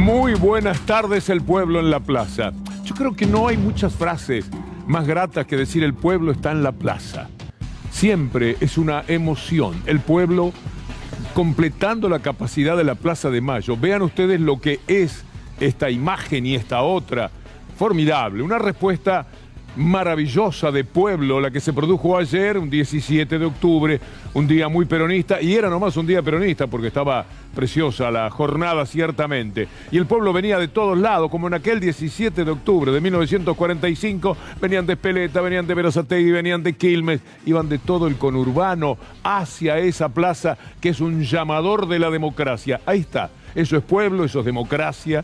Muy buenas tardes, el pueblo en la plaza. Yo creo que no hay muchas frases más gratas que decir el pueblo está en la plaza. Siempre es una emoción. El pueblo completando la capacidad de la Plaza de Mayo. Vean ustedes lo que es esta imagen y esta otra. Formidable, una respuesta maravillosa de pueblo, la que se produjo ayer, un 17 de octubre, un día muy peronista, y era nomás un día peronista porque estaba preciosa la jornada ciertamente. Y el pueblo venía de todos lados, como en aquel 17 de octubre de 1945, venían de Espeleta, venían de Berazategui, venían de Quilmes, iban de todo el conurbano hacia esa plaza que es un llamador de la democracia. Ahí está, eso es pueblo, eso es democracia.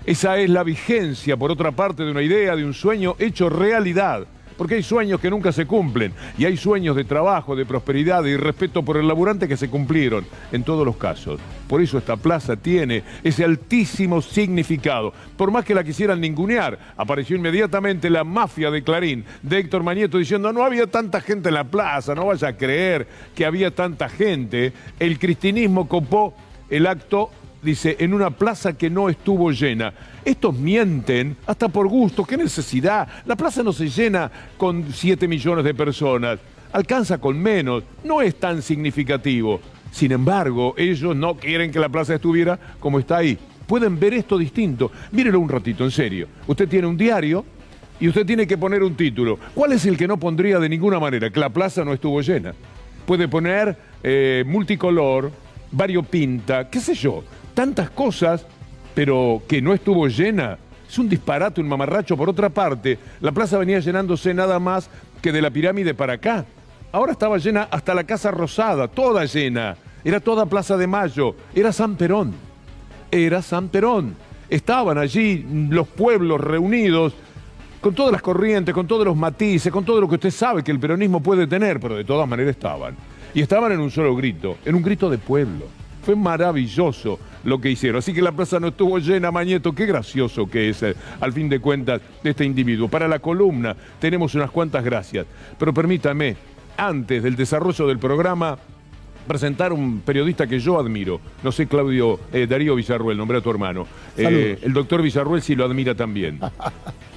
Esa es la vigencia, por otra parte, de una idea, de un sueño hecho realidad. Porque hay sueños que nunca se cumplen. Y hay sueños de trabajo, de prosperidad y respeto por el laburante que se cumplieron en todos los casos. Por eso esta plaza tiene ese altísimo significado. Por más que la quisieran ningunear, apareció inmediatamente la mafia de Clarín, de Héctor Mañeto, diciendo no había tanta gente en la plaza, no vaya a creer que había tanta gente. El cristinismo copó el acto, dice, en una plaza que no estuvo llena. Estos mienten hasta por gusto. ¿Qué necesidad? La plaza no se llena con 7 millones de personas. Alcanza con menos. No es tan significativo. Sin embargo, ellos no quieren que la plaza estuviera como está ahí. Pueden ver esto distinto. Mírelo un ratito, en serio. Usted tiene un diario y usted tiene que poner un título. ¿Cuál es el que no pondría de ninguna manera? Que la plaza no estuvo llena. Puede poner multicolor, variopinta, qué sé yo. Tantas cosas, pero que no estuvo llena. Es un disparate, un mamarracho. Por otra parte, la plaza venía llenándose nada más que de la pirámide para acá. Ahora estaba llena hasta la Casa Rosada, toda llena. Era toda Plaza de Mayo. Era San Perón. Era San Perón. Estaban allí los pueblos reunidos con todas las corrientes, con todos los matices, con todo lo que usted sabe que el peronismo puede tener, pero de todas maneras estaban. Y estaban en un solo grito, en un grito de pueblo. Fue maravilloso lo que hicieron. Así que la plaza no estuvo llena, Mañeto. Qué gracioso que es, al fin de cuentas, de este individuo. Para la columna tenemos unas cuantas gracias. Pero permítame, antes del desarrollo del programa, presentar un periodista que yo admiro. No sé, Darío Villarruel, nombré a tu hermano. El doctor Villarruel sí lo admira también.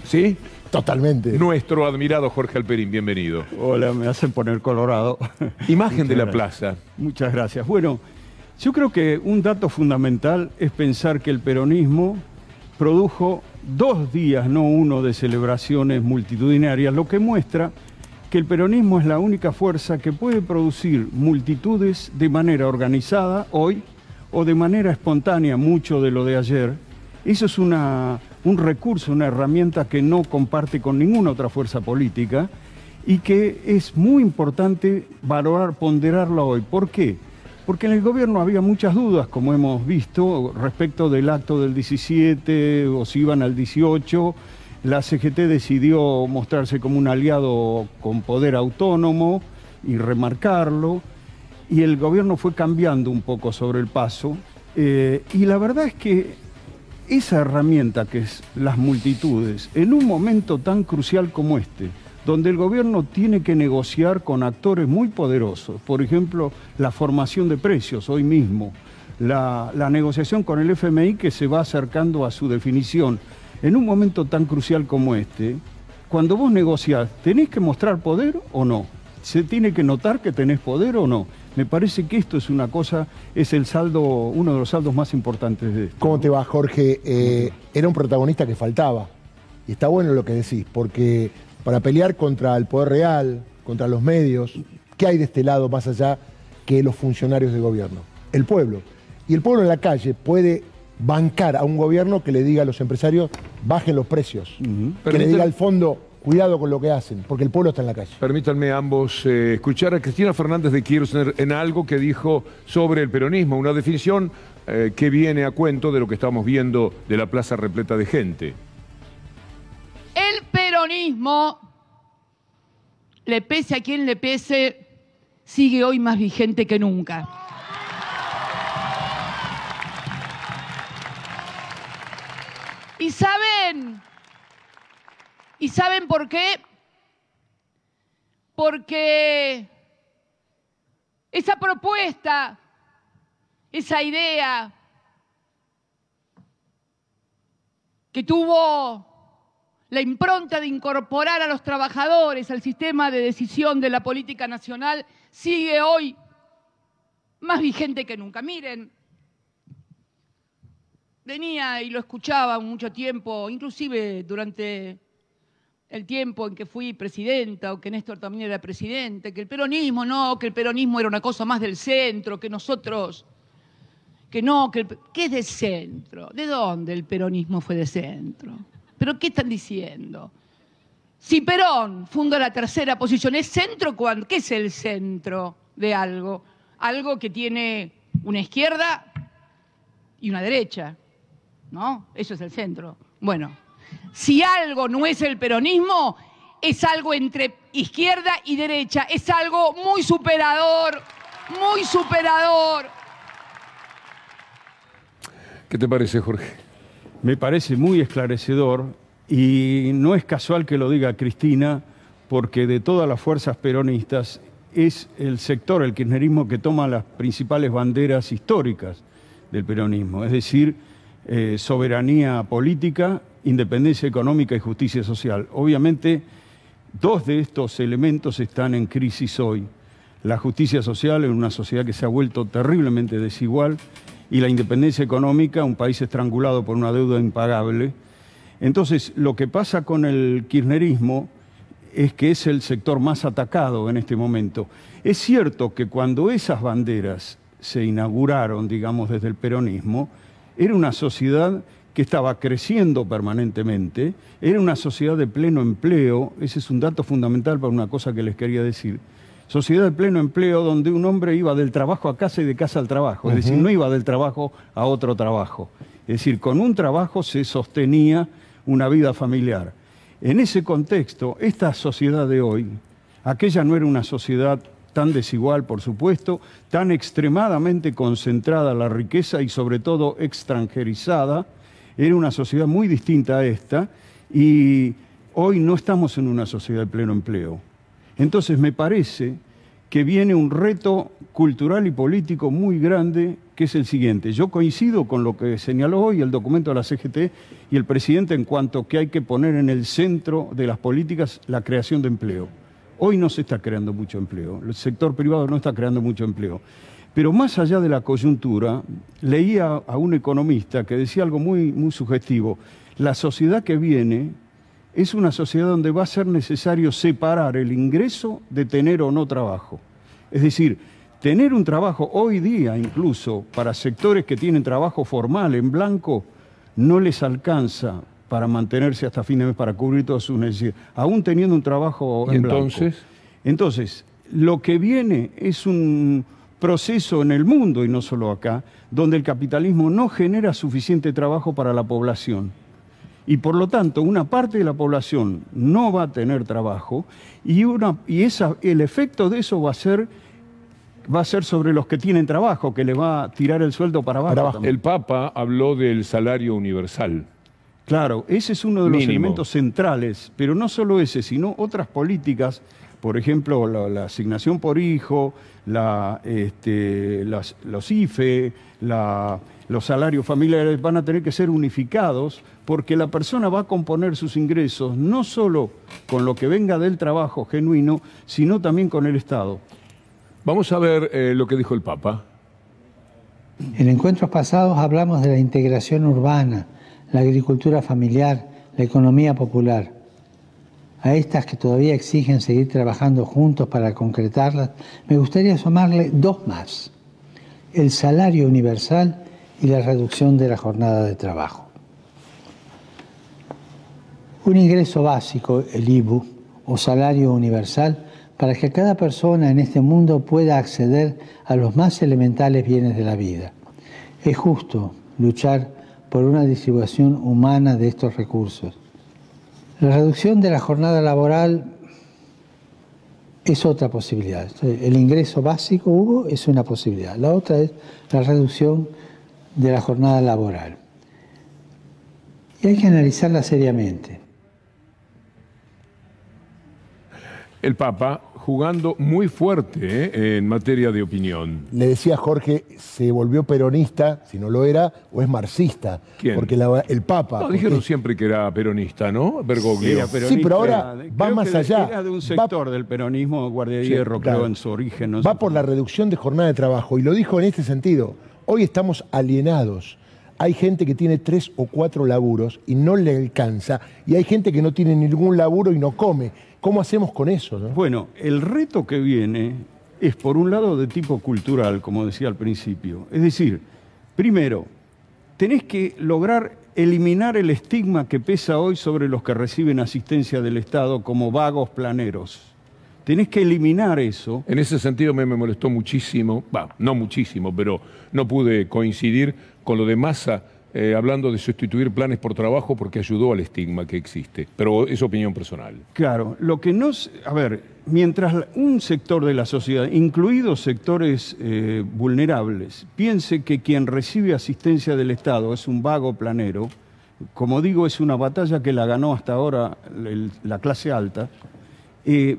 ¿Sí? Totalmente. Nuestro admirado Jorge Alperín, bienvenido. Hola, me hacen poner colorado. Imagen de la plaza. Muchas gracias. Bueno, yo creo que un dato fundamental es pensar que el peronismo produjo 2 días, no uno, de celebraciones multitudinarias, lo que muestra que el peronismo es la única fuerza que puede producir multitudes de manera organizada hoy o de manera espontánea, mucho de lo de ayer. Eso es un recurso, una herramienta que no comparte con ninguna otra fuerza política y que es muy importante valorar, ponderarla hoy. ¿Por qué? Porque en el gobierno había muchas dudas, como hemos visto, respecto del acto del 17 o si iban al 18. La CGT decidió mostrarse como un aliado con poder autónomo y remarcarlo. Y el gobierno fue cambiando un poco sobre el paso. Y la verdad es que esa herramienta que es las multitudes, en un momento tan crucial como este, donde el gobierno tiene que negociar con actores muy poderosos, por ejemplo, la formación de precios hoy mismo, la negociación con el FMI que se va acercando a su definición, en un momento tan crucial como este, cuando vos negociás, ¿tenés que mostrar poder o no? ¿Se tiene que notar que tenés poder o no? Me parece que esto es una cosa, es el saldo, uno de los saldos más importantes de esto. ¿Cómo te va, Jorge? Era un protagonista que faltaba. Y está bueno lo que decís, porque para pelear contra el poder real, contra los medios, ¿qué hay de este lado más allá que los funcionarios de gobierno? El pueblo. Y el pueblo en la calle puede bancar a un gobierno que le diga a los empresarios, bajen los precios. Que le diga al fondo, cuidado con lo que hacen, porque el pueblo está en la calle. Permítanme ambos escuchar a Cristina Fernández de Kirchner en algo que dijo sobre el peronismo, una definición que viene a cuento de lo que estamos viendo de la plaza repleta de gente. El peronismo, le pese a quien le pese, sigue hoy más vigente que nunca. ¿Y saben por qué? Porque esa propuesta, esa idea, que tuvo la impronta de incorporar a los trabajadores al sistema de decisión de la política nacional, sigue hoy más vigente que nunca. Miren, venía y lo escuchaba mucho tiempo, inclusive durante el tiempo en que fui presidenta o que Néstor también era presidente, que el peronismo no, que el peronismo era una cosa más del centro, que nosotros, que no, que ¿qué es de centro? ¿De dónde el peronismo fue de centro? ¿Pero qué están diciendo? Si Perón funda la tercera posición, ¿es centro cuándo? ¿Qué es el centro de algo? Algo que tiene una izquierda y una derecha, ¿no? Eso es el centro. Bueno, si algo no es el peronismo, es algo entre izquierda y derecha, es algo muy superador, muy superador. ¿Qué te parece, Jorge? Me parece muy esclarecedor y no es casual que lo diga Cristina, porque de todas las fuerzas peronistas es el sector, el kirchnerismo, que toma las principales banderas históricas del peronismo, es decir, soberanía política, independencia económica y justicia social. Obviamente, dos de estos elementos están en crisis hoy. La justicia social en una sociedad que se ha vuelto terriblemente desigual y la independencia económica, un país estrangulado por una deuda impagable. Entonces, lo que pasa con el kirchnerismo es que es el sector más atacado en este momento. Es cierto que cuando esas banderas se inauguraron, digamos, desde el peronismo, era una sociedad que estaba creciendo permanentemente, era una sociedad de pleno empleo, ese es un dato fundamental para una cosa que les quería decir. Sociedad de pleno empleo donde un hombre iba del trabajo a casa y de casa al trabajo, es decir, no iba del trabajo a otro trabajo. Es decir, con un trabajo se sostenía una vida familiar. En ese contexto, esta sociedad de hoy, aquella no era una sociedad tan desigual, por supuesto, tan extremadamente concentrada la riqueza y sobre todo extranjerizada, era una sociedad muy distinta a esta y hoy no estamos en una sociedad de pleno empleo. Entonces me parece que viene un reto cultural y político muy grande, que es el siguiente. Yo coincido con lo que señaló hoy el documento de la CGT y el presidente en cuanto que hay que poner en el centro de las políticas la creación de empleo. Hoy no se está creando mucho empleo, el sector privado no está creando mucho empleo. Pero más allá de la coyuntura, leía a un economista que decía algo muy sugestivo. La sociedad que viene es una sociedad donde va a ser necesario separar el ingreso de tener o no trabajo. Es decir, tener un trabajo hoy día, incluso para sectores que tienen trabajo formal en blanco, no les alcanza para mantenerse hasta fin de mes, para cubrir todas sus necesidades, aún teniendo un trabajo en blanco. Entonces, lo que viene es un proceso en el mundo, y no solo acá, donde el capitalismo no genera suficiente trabajo para la población. Y por lo tanto, una parte de la población no va a tener trabajo y el efecto de eso va a ser sobre los que tienen trabajo, que le va a tirar el sueldo para abajo. El Papa habló del salario universal. Claro, ese es uno de los elementos centrales, pero no solo ese, sino otras políticas, por ejemplo, la asignación por hijo, los IFE, los salarios familiares van a tener que ser unificados porque la persona va a componer sus ingresos no solo con lo que venga del trabajo genuino, sino también con el Estado. Vamos a ver lo que dijo el Papa. En encuentros pasados hablamos de la integración urbana, la agricultura familiar, la economía popular. A estas que todavía exigen seguir trabajando juntos para concretarlas, me gustaría sumarle dos más: el salario universal y la reducción de la jornada de trabajo. Un ingreso básico, el IBU, o salario universal, para que cada persona en este mundo pueda acceder a los más elementales bienes de la vida. Es justo luchar por una distribución humana de estos recursos. La reducción de la jornada laboral es otra posibilidad. El ingreso básico, Hugo, es una posibilidad. La otra es la reducción de la jornada laboral. Y hay que analizarla seriamente. El Papa jugando muy fuerte en materia de opinión. Le decía Jorge, ¿se volvió peronista, si no lo era, o es marxista? ¿Quién? Porque el Papa... No, dijeron siempre que era peronista, ¿no? Bergoglio. Era peronista, Sí, pero ahora va creo más que allá. Era de un sector del peronismo, Guardia de Hierro, claro. creo, en su origen. No Va sé por la reducción de jornada de trabajo, y lo dijo en este sentido. Hoy estamos alienados. Hay gente que tiene 3 o 4 laburos y no le alcanza, y hay gente que no tiene ningún laburo y no come. ¿Cómo hacemos con eso, no? Bueno, el reto que viene es, por un lado, de tipo cultural, como decía al principio. Es decir, primero, tenés que lograr eliminar el estigma que pesa hoy sobre los que reciben asistencia del Estado como vagos planeros. Tenés que eliminar eso. En ese sentido me molestó muchísimo, no muchísimo, pero no pude coincidir con lo de Massa hablando de sustituir planes por trabajo porque ayudó al estigma que existe. Pero es opinión personal. Claro, lo que no... A ver, mientras un sector de la sociedad, incluidos sectores vulnerables, piense que quien recibe asistencia del Estado es un vago planero, como digo, es una batalla que la ganó hasta ahora la clase alta,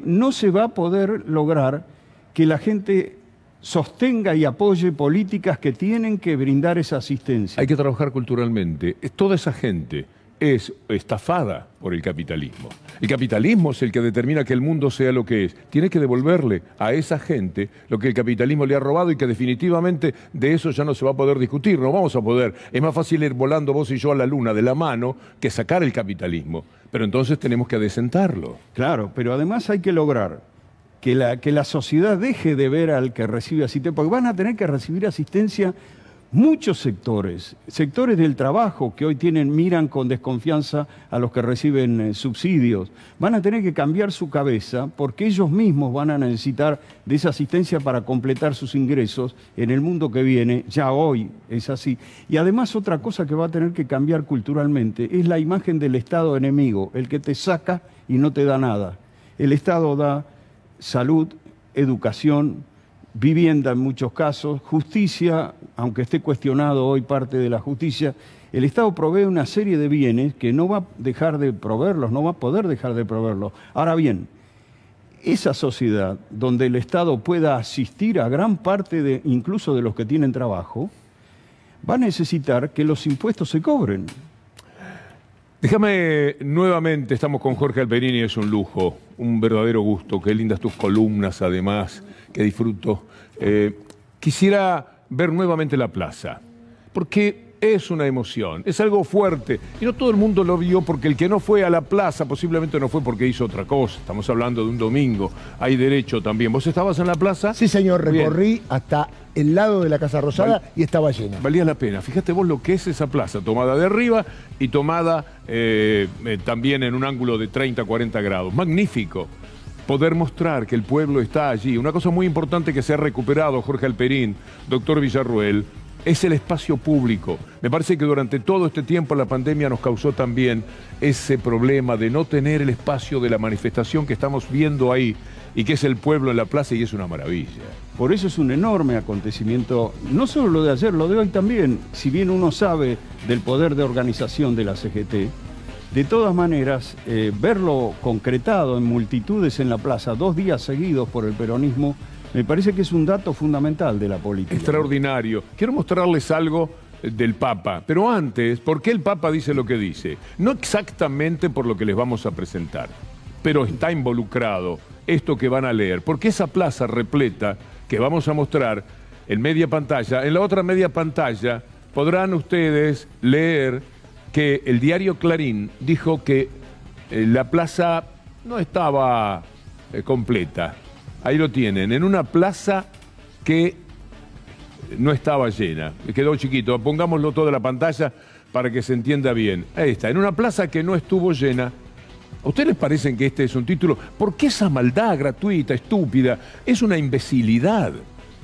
no se va a poder lograr que la gente sostenga y apoye políticas que tienen que brindar esa asistencia. Hay que trabajar culturalmente. Toda esa gente es estafada por el capitalismo. El capitalismo es el que determina que el mundo sea lo que es. Tiene que devolverle a esa gente lo que el capitalismo le ha robado y que definitivamente de eso ya no se va a poder discutir. No vamos a poder. Es más fácil ir volando vos y yo a la luna de la mano que sacar el capitalismo. Pero entonces tenemos que adecentarlo. Claro, pero además hay que lograr que la sociedad deje de ver al que recibe asistencia, porque van a tener que recibir asistencia muchos sectores del trabajo que hoy miran con desconfianza a los que reciben subsidios. Van a tener que cambiar su cabeza porque ellos mismos van a necesitar de esa asistencia para completar sus ingresos en el mundo que viene. Ya hoy es así. Y además otra cosa que va a tener que cambiar culturalmente es la imagen del Estado enemigo, el que te saca y no te da nada. El Estado da salud, educación, vivienda en muchos casos, justicia, aunque esté cuestionado hoy parte de la justicia. El Estado provee una serie de bienes que no va a dejar de proveerlos, no va a poder dejar de proveerlos. Ahora bien, esa sociedad donde el Estado pueda asistir a gran parte incluso de los que tienen trabajo, va a necesitar que los impuestos se cobren. Déjame nuevamente, estamos con Jorge Alperini, es un lujo, un verdadero gusto, qué lindas tus columnas además, que disfruto. Quisiera ver nuevamente la plaza, porque es una emoción, es algo fuerte, y no todo el mundo lo vio porque el que no fue a la plaza posiblemente no fue porque hizo otra cosa. Estamos hablando de un domingo, hay derecho también. ¿Vos estabas en la plaza? Sí, señor, recorrí hasta el lado de la Casa Rosada y estaba llena. Valía la pena. Fíjate vos lo que es esa plaza, tomada de arriba y tomada también en un ángulo de 30, 40 grados. Magnífico poder mostrar que el pueblo está allí. Una cosa muy importante que se ha recuperado, Jorge Alperín, doctor Villarruel, es el espacio público. Me parece que durante todo este tiempo la pandemia nos causó también ese problema de no tener el espacio de la manifestación que estamos viendo ahí y que es el pueblo en la plaza, y es una maravilla. Por eso es un enorme acontecimiento, no solo lo de ayer, lo de hoy también. Si bien uno sabe del poder de organización de la CGT, de todas maneras, verlo concretado en multitudes en la plaza 2 días seguidos por el peronismo, me parece que es un dato fundamental de la política. Extraordinario. Quiero mostrarles algo del Papa, pero antes, ¿por qué el Papa dice lo que dice? No exactamente por lo que les vamos a presentar, pero está involucrado esto que van a leer, porque esa plaza repleta que vamos a mostrar en media pantalla, en la otra media pantalla podrán ustedes leer que el diario Clarín dijo que la plaza no estaba completa. Ahí lo tienen, en una plaza que no estaba llena, quedó chiquito, pongámoslo todo en la pantalla para que se entienda bien. Ahí está, en una plaza que no estuvo llena. ¿A ustedes les parece que este es un título? ¿Por qué esa maldad gratuita, estúpida? Es una imbecilidad.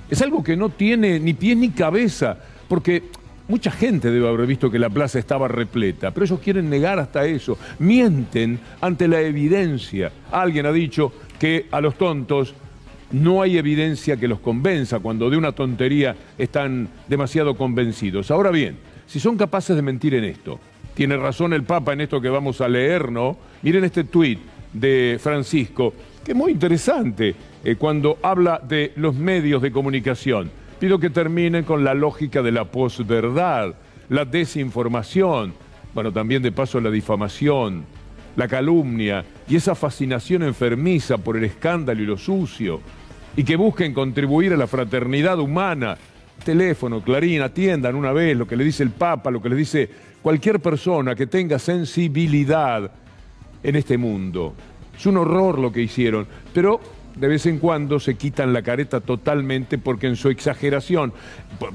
Es algo que no tiene ni pie ni cabeza, porque mucha gente debe haber visto que la plaza estaba repleta, pero ellos quieren negar hasta eso. Mienten ante la evidencia. Alguien ha dicho que a los tontos no hay evidencia que los convenza cuando de una tontería están demasiado convencidos. Ahora bien, si son capaces de mentir en esto, tiene razón el Papa en esto que vamos a leer, ¿no? Miren este tuit de Francisco, que es muy interesante cuando habla de los medios de comunicación. Pido que terminen con la lógica de la posverdad, la desinformación, bueno, también de paso la difamación, la calumnia y esa fascinación enfermiza por el escándalo y lo sucio, y que busquen contribuir a la fraternidad humana. Teléfono, Clarín, atiendan una vez lo que le dice el Papa, lo que le dice cualquier persona que tenga sensibilidad en este mundo. Es un horror lo que hicieron, pero de vez en cuando se quitan la careta totalmente porque en su exageración,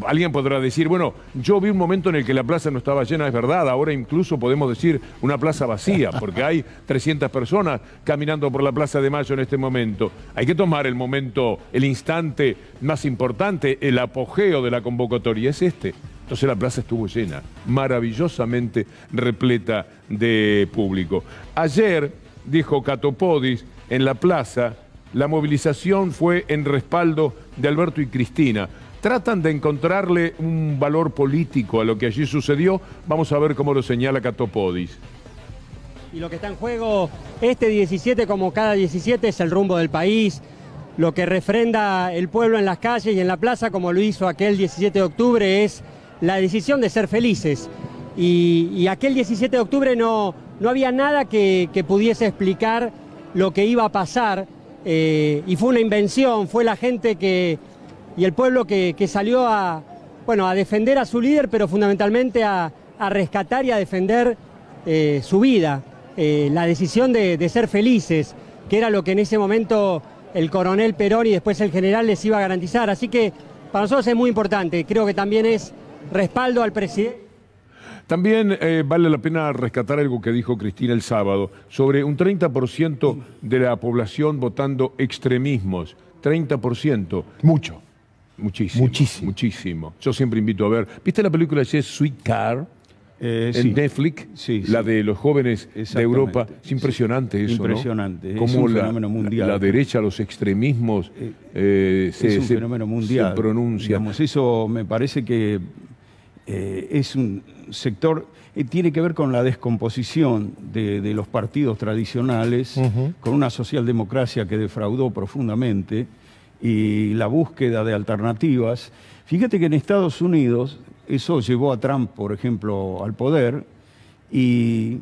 alguien podrá decir, bueno, yo vi un momento en el que la plaza no estaba llena, es verdad, ahora incluso podemos decir una plaza vacía, porque hay 300 personas caminando por la Plaza de Mayo en este momento. Hay que tomar el momento, el instante más importante, el apogeo de la convocatoria, es este. Entonces la plaza estuvo llena, maravillosamente repleta de público. Ayer, dijo Catopodis, en la plaza, la movilización fue en respaldo de Alberto y Cristina. Tratan de encontrarle un valor político a lo que allí sucedió. Vamos a ver cómo lo señala Catopodis. Y lo que está en juego este 17, como cada 17, es el rumbo del país. Lo que refrenda el pueblo en las calles y en la plaza, como lo hizo aquel 17 de octubre, es la decisión de ser felices. Y aquel 17 de octubre no había nada que pudiese explicar lo que iba a pasar. Y fue una invención, fue la gente y el pueblo que salió a defender a su líder, pero fundamentalmente a rescatar y a defender su vida, la decisión de ser felices, que era lo que en ese momento el coronel Perón y después el general les iba a garantizar. Así que para nosotros es muy importante, creo que también es respaldo al presidente. También vale la pena rescatar algo que dijo Cristina el sábado sobre un 30% de la población votando extremismos. 30%. Mucho. Muchísimo. Muchísimo. Muchísimo. Yo siempre invito a ver. ¿Viste la película Yes, Sweet Car? En Netflix, sí, la de los jóvenes de Europa. Es impresionante eso, impresionante, ¿no? Como es un fenómeno mundial. La derecha, los extremismos es un fenómeno mundial. Se pronuncia. Digamos, eso me parece que es un sector, tiene que ver con la descomposición de los partidos tradicionales, con una socialdemocracia que defraudó profundamente y la búsqueda de alternativas. Fíjate que en Estados Unidos eso llevó a Trump, por ejemplo, al poder y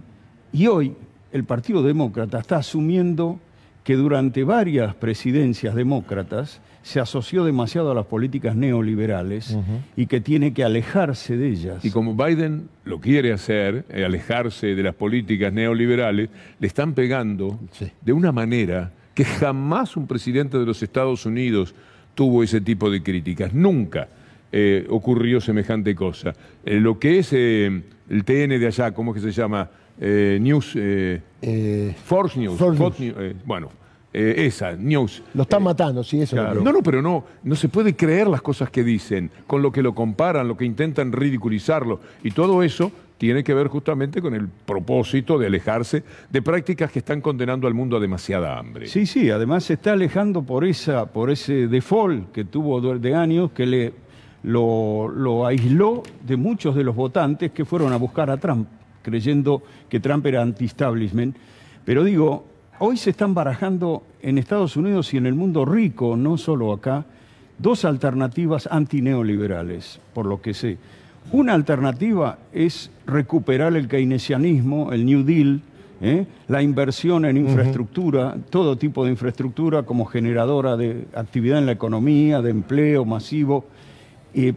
hoy el Partido Demócrata está asumiendo que durante varias presidencias demócratas se asoció demasiado a las políticas neoliberales y que tiene que alejarse de ellas. Y como Biden lo quiere hacer, alejarse de las políticas neoliberales, le están pegando de una manera que jamás un presidente de los Estados Unidos tuvo ese tipo de críticas. Nunca ocurrió semejante cosa. Lo que es el TN de allá, ¿cómo es que se llama? Fox News. Bueno. Esa, News. Lo están matando, sí, eso. Claro. Pero no se puede creer las cosas que dicen, con lo que lo comparan, lo que intentan ridiculizarlo. Y todo eso tiene que ver justamente con el propósito de alejarse de prácticas que están condenando al mundo a demasiada hambre. Sí, además se está alejando por ese default que tuvo de años, que lo aisló de muchos de los votantes que fueron a buscar a Trump, creyendo que Trump era anti-establishment. Pero digo, hoy se están barajando en Estados Unidos y en el mundo rico, no solo acá, dos alternativas antineoliberales, por lo que sé. Una alternativa es recuperar el keynesianismo, el New Deal, la inversión en infraestructura, todo tipo de infraestructura como generadora de actividad en la economía, de empleo masivo,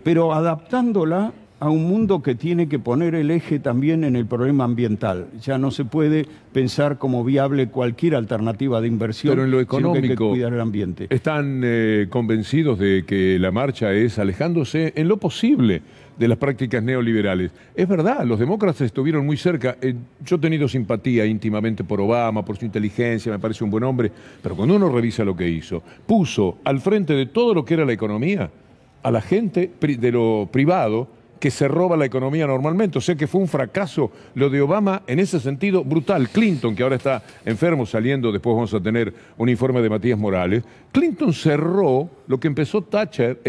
pero adaptándola a un mundo que tiene que poner el eje también en el problema ambiental. Ya no se puede pensar como viable cualquier alternativa de inversión, pero en lo económico, sino que hay que cuidar el ambiente. ¿Están convencidos de que la marcha es alejándose en lo posible de las prácticas neoliberales? Es verdad, los demócratas estuvieron muy cerca. Yo he tenido simpatía íntimamente por Obama, por su inteligencia, me parece un buen hombre, pero cuando uno revisa lo que hizo, puso al frente de todo lo que era la economía a la gente de lo privado, que se roba la economía normalmente. O sea que fue un fracaso lo de Obama en ese sentido brutal. Clinton, que ahora está enfermo saliendo, después vamos a tener un informe de Matías Morales, Clinton cerró lo que empezó Thatcher,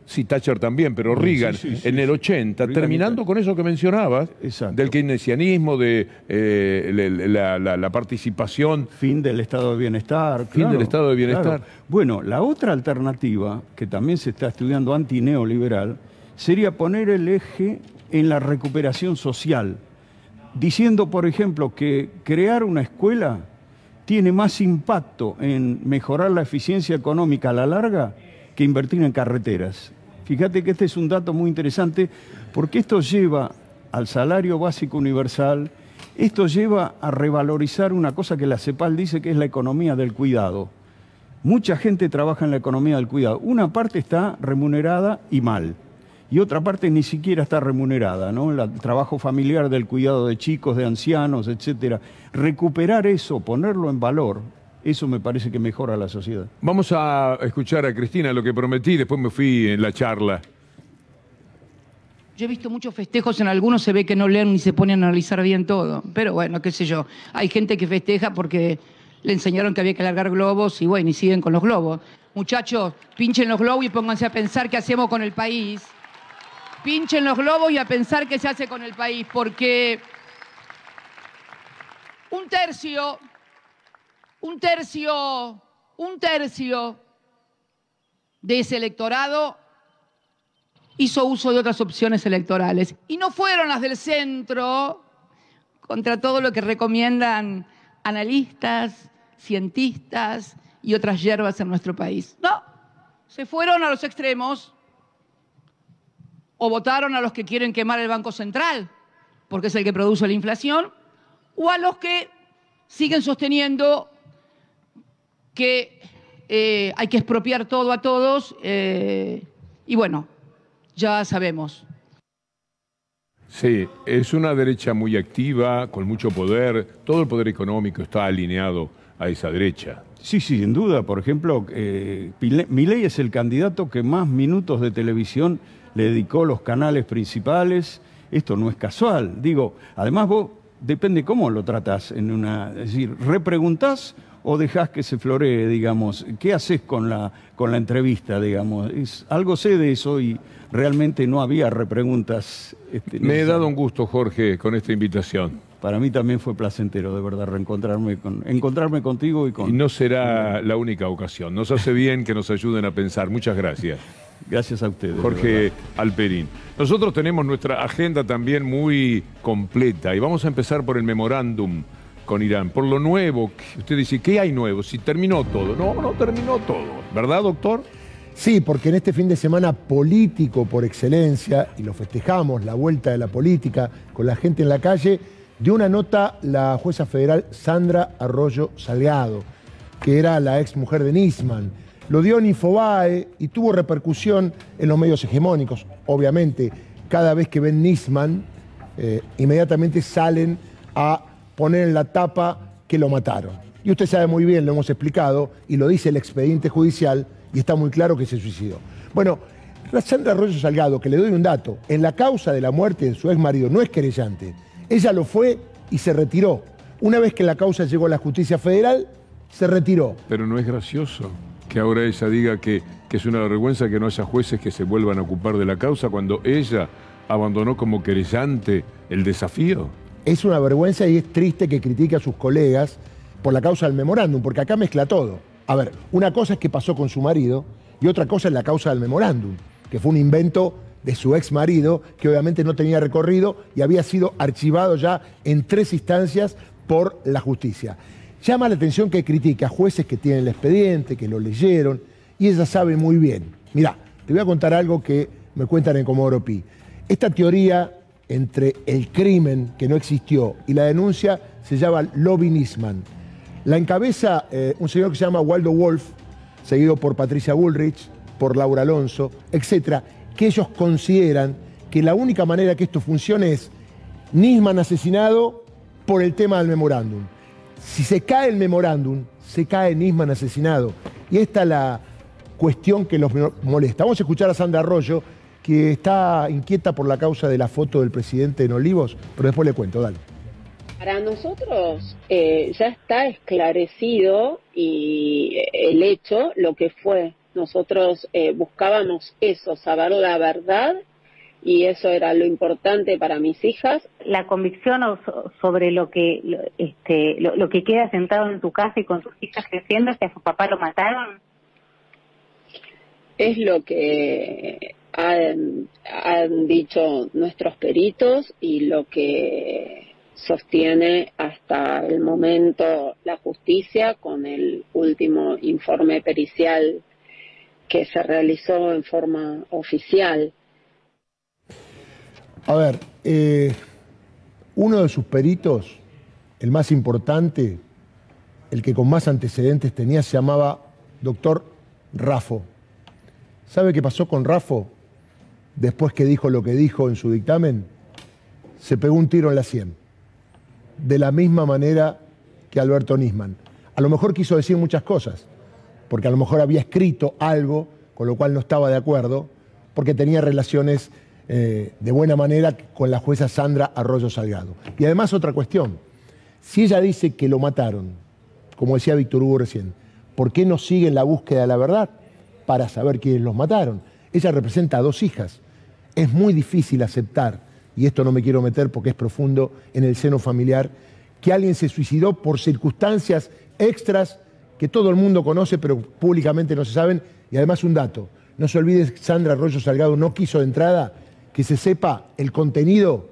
Sí, Thatcher también, pero Reagan en el 80, Reagan terminando con eso que mencionabas, del keynesianismo, de la participación. Fin del estado de bienestar. Fin del estado de bienestar. Claro. Bueno, la otra alternativa, que también se está estudiando antineoliberal, sería poner el eje en la recuperación social, diciendo, por ejemplo, que crear una escuela tiene más impacto en mejorar la eficiencia económica a la larga que invertir en carreteras. Fíjate que este es un dato muy interesante porque esto lleva al salario básico universal, esto lleva a revalorizar una cosa que la CEPAL dice que es la economía del cuidado. Mucha gente trabaja en la economía del cuidado. Una parte está remunerada y mal, y otra parte ni siquiera está remunerada, ¿no? El trabajo familiar del cuidado de chicos, de ancianos, etcétera. Recuperar eso, ponerlo en valor, eso me parece que mejora la sociedad. Vamos a escuchar a Cristina lo que prometí, después me fui en la charla. Yo he visto muchos festejos, en algunos se ve que no leen ni se ponen a analizar bien todo. Pero bueno, qué sé yo. Hay gente que festeja porque le enseñaron que había que largar globos y bueno, y siguen con los globos. Muchachos, pinchen los globos y pónganse a pensar qué hacemos con el país. Pinchen los globos y a pensar qué se hace con el país, porque un tercio de ese electorado hizo uso de otras opciones electorales. Y no fueron las del centro, contra todo lo que recomiendan analistas, cientistas y otras hierbas en nuestro país. No, se fueron a los extremos. O votaron a los que quieren quemar el Banco Central, porque es el que produce la inflación, o a los que siguen sosteniendo que hay que expropiar todo a todos, y bueno, ya sabemos. Sí, es una derecha muy activa, con mucho poder, todo el poder económico está alineado a esa derecha. Sí, sin duda. Por ejemplo, Milei es el candidato que más minutos de televisión le dedicó los canales principales. Esto no es casual. Digo, además vos, depende cómo lo tratás en una... Es decir, ¿repreguntás o dejás que se floree, digamos? ¿Qué haces con la entrevista, digamos? Algo sé de eso y realmente no había repreguntas. Me he dado un gusto, Jorge, con esta invitación. Para mí también fue placentero, de verdad, encontrarme contigo y con... Y no será la única ocasión. Nos hace bien que nos ayuden a pensar. Muchas gracias. Gracias a ustedes. Jorge Alperín. Nosotros tenemos nuestra agenda también muy completa y vamos a empezar por el memorándum con Irán, por lo nuevo. Usted dice, ¿qué hay nuevo? Si terminó todo. No, no terminó todo. ¿Verdad, doctor? Sí, porque en este fin de semana político por excelencia, y lo festejamos, la vuelta de la política con la gente en la calle, dio una nota la jueza federal Sandra Arroyo Salgado, que era la ex mujer de Nisman. Lo dio en Infobae y tuvo repercusión en los medios hegemónicos. Obviamente, cada vez que ven Nisman, inmediatamente salen a poner en la tapa que lo mataron. Y usted sabe muy bien, lo hemos explicado, y lo dice el expediente judicial, y está muy claro que se suicidó. Bueno, Sandra Arroyo Salgado, que le doy un dato, en la causa de la muerte de su ex marido no es querellante. Ella lo fue y se retiró. Una vez que la causa llegó a la justicia federal, se retiró. Pero no es gracioso que ahora ella diga que es una vergüenza que no haya jueces que se vuelvan a ocupar de la causa cuando ella abandonó como querellante el desafío. Es una vergüenza y es triste que critique a sus colegas por la causa del memorándum, porque acá mezcla todo. A ver, una cosa es qué pasó con su marido y otra cosa es la causa del memorándum, que fue un invento de su ex marido que obviamente no tenía recorrido y había sido archivado ya en 3 instancias por la justicia. Llama la atención que critica a jueces que tienen el expediente, que lo leyeron, y ella sabe muy bien. Mirá, te voy a contar algo que me cuentan en Comodoro Pi. Esta teoría entre el crimen que no existió y la denuncia se llama Lobby Nisman. La encabeza un señor que se llama Waldo Wolf, seguido por Patricia Bullrich, por Laura Alonso, etcétera, que ellos consideran que la única manera que esto funcione es Nisman asesinado por el tema del memorándum. Si se cae el memorándum, se cae Nisman asesinado. Y esta es la cuestión que los molesta. Vamos a escuchar a Sandra Arroyo, que está inquieta por la causa de la foto del presidente en Olivos, pero después le cuento, dale. Para nosotros ya está esclarecido y el hecho, lo que fue Nosotros buscábamos eso, saber la verdad, y eso era lo importante para mis hijas. La convicción sobre lo que queda sentado en tu casa y con tus hijas creciendo es que a su papá lo mataron. Es lo que han dicho nuestros peritos y lo que sostiene hasta el momento la justicia con el último informe pericial que se realizó en forma oficial. A ver, uno de sus peritos, el más importante, el que con más antecedentes tenía, se llamaba doctor Raffo. ¿Sabe qué pasó con Raffo? Después que dijo lo que dijo en su dictamen, se pegó un tiro en la sien. De la misma manera que Alberto Nisman. A lo mejor quiso decir muchas cosas, porque a lo mejor había escrito algo con lo cual no estaba de acuerdo, porque tenía relaciones de buena manera con la jueza Sandra Arroyo Salgado. Y además otra cuestión, si ella dice que lo mataron, como decía Víctor Hugo recién, ¿por qué no siguen la búsqueda de la verdad para saber quiénes los mataron? Ella representa a 2 hijas. Es muy difícil aceptar, y esto no me quiero meter porque es profundo en el seno familiar, que alguien se suicidó por circunstancias extras que todo el mundo conoce pero públicamente no se saben. Y además un dato, no se olvide, Sandra Arroyo Salgado no quiso de entrada que se sepa el contenido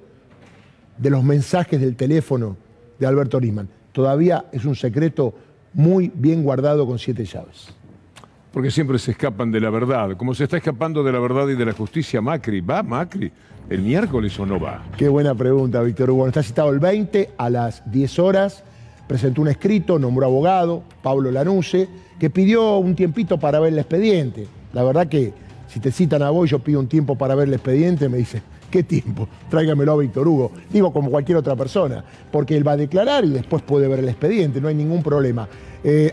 de los mensajes del teléfono de Alberto Nisman. Todavía es un secreto muy bien guardado con 7 llaves. Porque siempre se escapan de la verdad, como se está escapando de la verdad y de la justicia Macri. ¿Va Macri el miércoles o no va? Qué buena pregunta, Víctor Hugo. Está citado el 20 a las 10 horas, presentó un escrito, nombró abogado, Pablo Lanuse, que pidió un tiempito para ver el expediente. La verdad que si te citan a vos, yo pido un tiempo para ver el expediente, me dice, ¿qué tiempo? Tráigamelo a Víctor Hugo. Digo, como cualquier otra persona, porque él va a declarar y después puede ver el expediente, no hay ningún problema.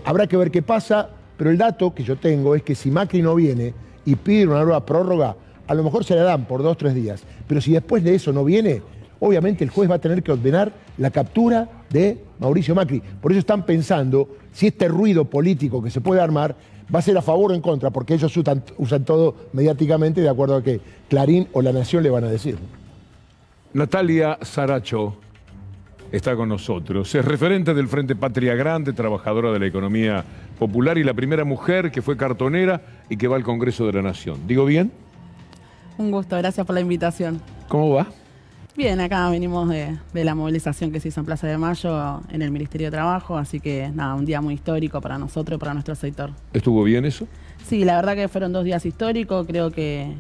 Habrá que ver qué pasa, pero el dato que yo tengo es que si Macri no viene y pide una nueva prórroga, a lo mejor se la dan por 2 o 3 días. Pero si después de eso no viene, obviamente el juez va a tener que ordenar la captura de Mauricio Macri. Por eso están pensando si este ruido político que se puede armar va a ser a favor o en contra, porque ellos usan todo mediáticamente de acuerdo a que Clarín o La Nación le van a decir. Natalia Saracho está con nosotros. Es referente del Frente Patria Grande, trabajadora de la economía popular y la primera mujer que fue cartonera y que va al Congreso de la Nación. ¿Digo bien? Un gusto, gracias por la invitación. ¿Cómo va? Bien, acá venimos de la movilización que se hizo en Plaza de Mayo en el Ministerio de Trabajo, así que nada, un día muy histórico para nosotros y para nuestro sector. ¿Estuvo bien eso? Sí, la verdad que fueron 2 días históricos, creo que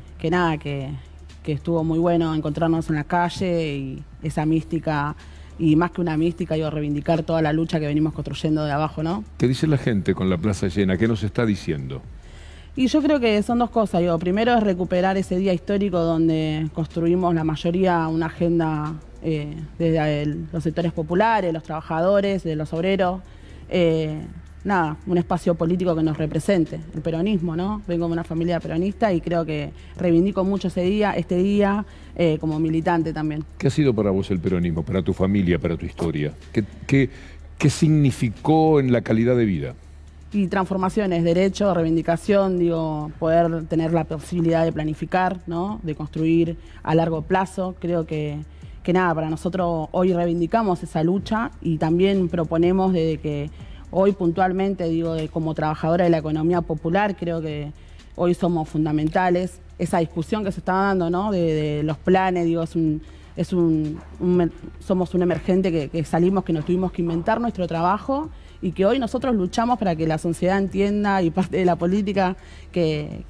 estuvo muy bueno encontrarnos en la calle y esa mística, y más que una mística, digo, reivindicar toda la lucha que venimos construyendo de abajo, ¿no? ¿Qué dice la gente con la plaza llena? ¿Qué nos está diciendo? Y yo creo que son 2 cosas. Digo, primero es recuperar ese día histórico donde construimos la mayoría una agenda desde los sectores populares, los trabajadores, de los obreros. Un espacio político que nos represente, el peronismo, ¿no? Vengo de una familia peronista y creo que reivindico mucho este día como militante también. ¿Qué ha sido para vos el peronismo, para tu familia, para tu historia? ¿Qué significó en la calidad de vida? Y transformaciones, derecho, reivindicación, digo, poder tener la posibilidad de planificar, ¿no? De construir a largo plazo. Creo que para nosotros hoy reivindicamos esa lucha y también proponemos de que hoy puntualmente, digo, como trabajadora de la economía popular, creo que hoy somos fundamentales. Esa discusión que se está dando, ¿no? De los planes, digo, somos un emergente que salimos, que nos tuvimos que inventar nuestro trabajo y que hoy nosotros luchamos para que la sociedad entienda y parte de la política que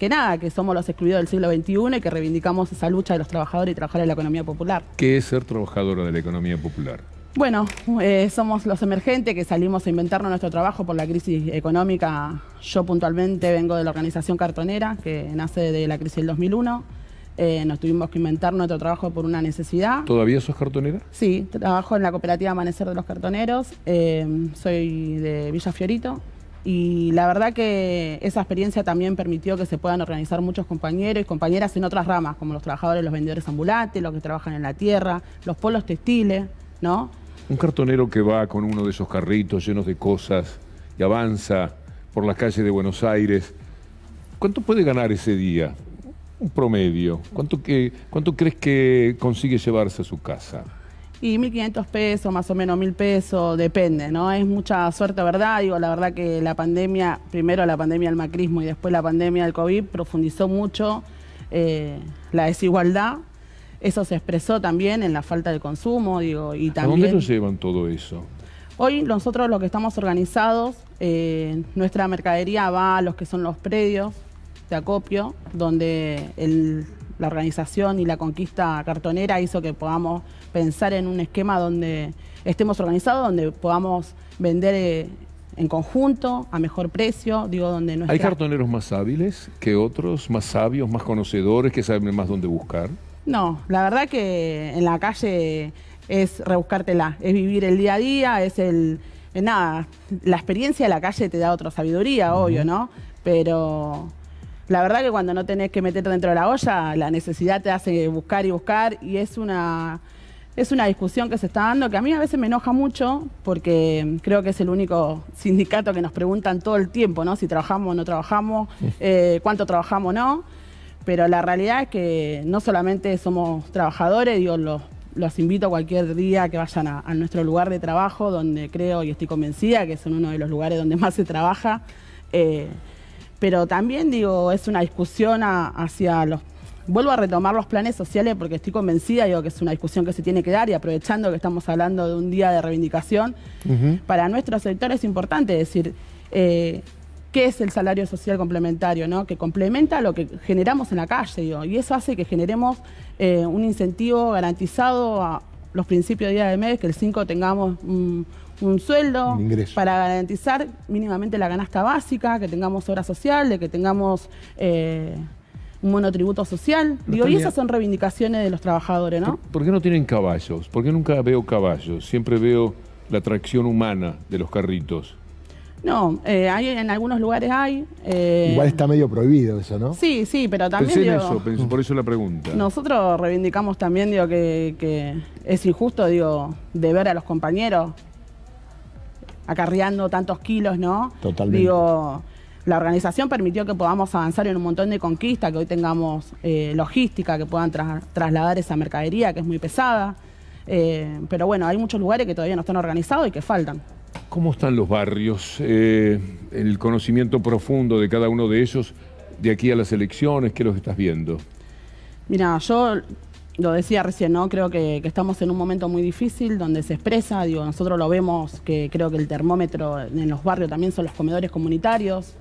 somos los excluidos del siglo XXI y que reivindicamos esa lucha de los trabajadores y trabajadoras de la economía popular. ¿Qué es ser trabajadora de la economía popular? Bueno, somos los emergentes que salimos a inventarnos nuestro trabajo por la crisis económica. Yo puntualmente vengo de la organización cartonera, que nace de la crisis del 2001. Nos tuvimos que inventar nuestro trabajo por una necesidad. ¿Todavía sos cartonera? Sí, trabajo en la cooperativa Amanecer de los Cartoneros. Soy de Villa Fiorito. Y la verdad que esa experiencia también permitió que se puedan organizar muchos compañeros y compañeras en otras ramas, como los trabajadores, los vendedores ambulantes, los que trabajan en la tierra, los polos textiles, ¿no? Un cartonero que va con uno de esos carritos llenos de cosas y avanza por las calles de Buenos Aires, ¿Cuánto puede ganar ese día? Un promedio. ¿Cuánto crees que consigue llevarse a su casa? Y 1.500 pesos, más o menos 1.000 pesos, depende, ¿no? Es mucha suerte, ¿verdad? Digo, la verdad que la pandemia, primero la pandemia del macrismo y después la pandemia del COVID, profundizó mucho la desigualdad. Eso se expresó también en la falta de consumo, digo, y también... ¿A dónde nos llevan todo eso? Hoy nosotros lo que estamos organizados, nuestra mercadería va a los que son los predios de acopio, donde la organización y la conquista cartonera hizo que podamos pensar en un esquema donde estemos organizados, donde podamos vender en conjunto, a mejor precio, digo, donde nuestra... ¿Hay cartoneros más hábiles que otros, más sabios, más conocedores, que saben más dónde buscar? No, la verdad que en la calle es rebuscártela, es vivir el día a día, es nada, la experiencia de la calle te da otra sabiduría, obvio, ¿no? Pero la verdad que cuando no tenés que meterte dentro de la olla, la necesidad te hace buscar y es una discusión que se está dando, que a mí a veces me enoja mucho, porque creo que es el único sindicato que nos preguntan todo el tiempo, ¿no? Si trabajamos o no trabajamos, cuánto trabajamos o no, pero la realidad es que no solamente somos trabajadores, digo, los invito cualquier día a que vayan a nuestro lugar de trabajo, donde creo y estoy convencida que son uno de los lugares donde más se trabaja, pero también, digo, es una discusión hacia los... Vuelvo a retomar los planes sociales porque estoy convencida, digo, que es una discusión que se tiene que dar, y aprovechando que estamos hablando de un día de reivindicación, para nuestro sector es importante decir qué es el salario social complementario, ¿no? Que complementa lo que generamos en la calle, digo, y eso hace que generemos un incentivo garantizado a los principios de día de mes, que el 5 tengamos un sueldo para garantizar mínimamente la canasta básica, que tengamos obra social, de que tengamos... un monotributo social, digo, y esas son reivindicaciones de los trabajadores, ¿no? ¿Por qué no tienen caballos? ¿Por qué nunca veo caballos? Siempre veo la tracción humana de los carritos. No, en algunos lugares hay. Igual está medio prohibido eso, ¿no? Sí, pero también pensé en eso, por eso la pregunta. Nosotros reivindicamos también, digo, que es injusto, digo, de ver a los compañeros acarreando tantos kilos, ¿no? Totalmente. Digo, la organización permitió que podamos avanzar en un montón de conquistas, que hoy tengamos logística, que puedan trasladar esa mercadería, que es muy pesada. Pero bueno, hay muchos lugares que todavía no están organizados y que faltan. ¿Cómo están los barrios? El conocimiento profundo de cada uno de ellos, de aquí a las elecciones, ¿qué los estás viendo? Mira, yo lo decía recién, ¿no? Creo que estamos en un momento muy difícil donde se expresa, digo, nosotros lo vemos, que creo que el termómetro en los barrios también son los comedores comunitarios.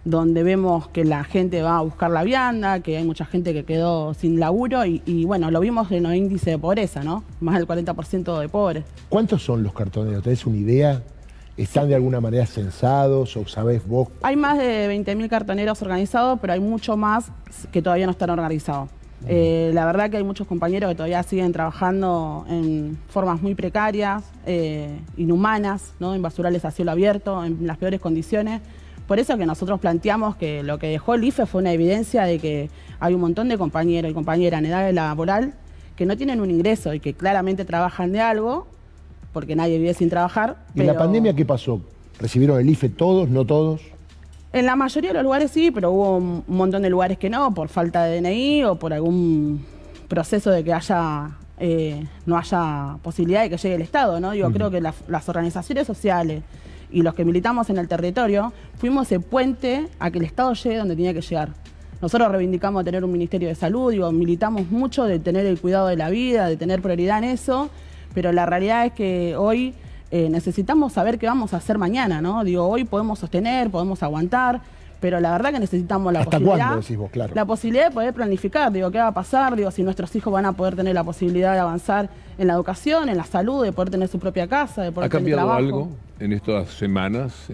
Donde vemos que la gente va a buscar la vianda, que hay mucha gente que quedó sin laburo y bueno, lo vimos en los índices de pobreza, ¿no? Más del 40% de pobres. ¿Cuántos son los cartoneros? ¿Tenés una idea? ¿Están de alguna manera censados o sabés vos? Hay más de 20.000 cartoneros organizados, pero hay mucho más que todavía no están organizados. La verdad que hay muchos compañeros que todavía siguen trabajando en formas muy precarias, inhumanas, ¿no? En basurales a cielo abierto, en las peores condiciones. Por eso que nosotros planteamos que lo que dejó el IFE fue una evidencia de que hay un montón de compañeros y compañeras en edad laboral que no tienen un ingreso y que claramente trabajan de algo, porque nadie vive sin trabajar. ¿Y la pandemia qué pasó? ¿Recibieron el IFE todos, no todos? En la mayoría de los lugares sí, pero hubo un montón de lugares que no, por falta de DNI o por algún proceso de que no haya posibilidad de que llegue el Estado, ¿no? Digo, creo que las organizaciones sociales y los que militamos en el territorio fuimos ese puente a que el Estado llegue donde tenía que llegar. Nosotros reivindicamos tener un Ministerio de Salud, digo, militamos mucho de tener el cuidado de la vida, de tener prioridad en eso, pero la realidad es que hoy necesitamos saber qué vamos a hacer mañana, ¿no? Digo, hoy podemos sostener, podemos aguantar, pero la verdad que necesitamos la posibilidad. ¿Hasta cuándo, decís vos? Claro. La posibilidad de poder planificar, digo, qué va a pasar, digo, si nuestros hijos van a poder tener la posibilidad de avanzar en la educación, en la salud, de poder tener su propia casa, de poder tener trabajo. ¿Ha cambiado algo en estas semanas?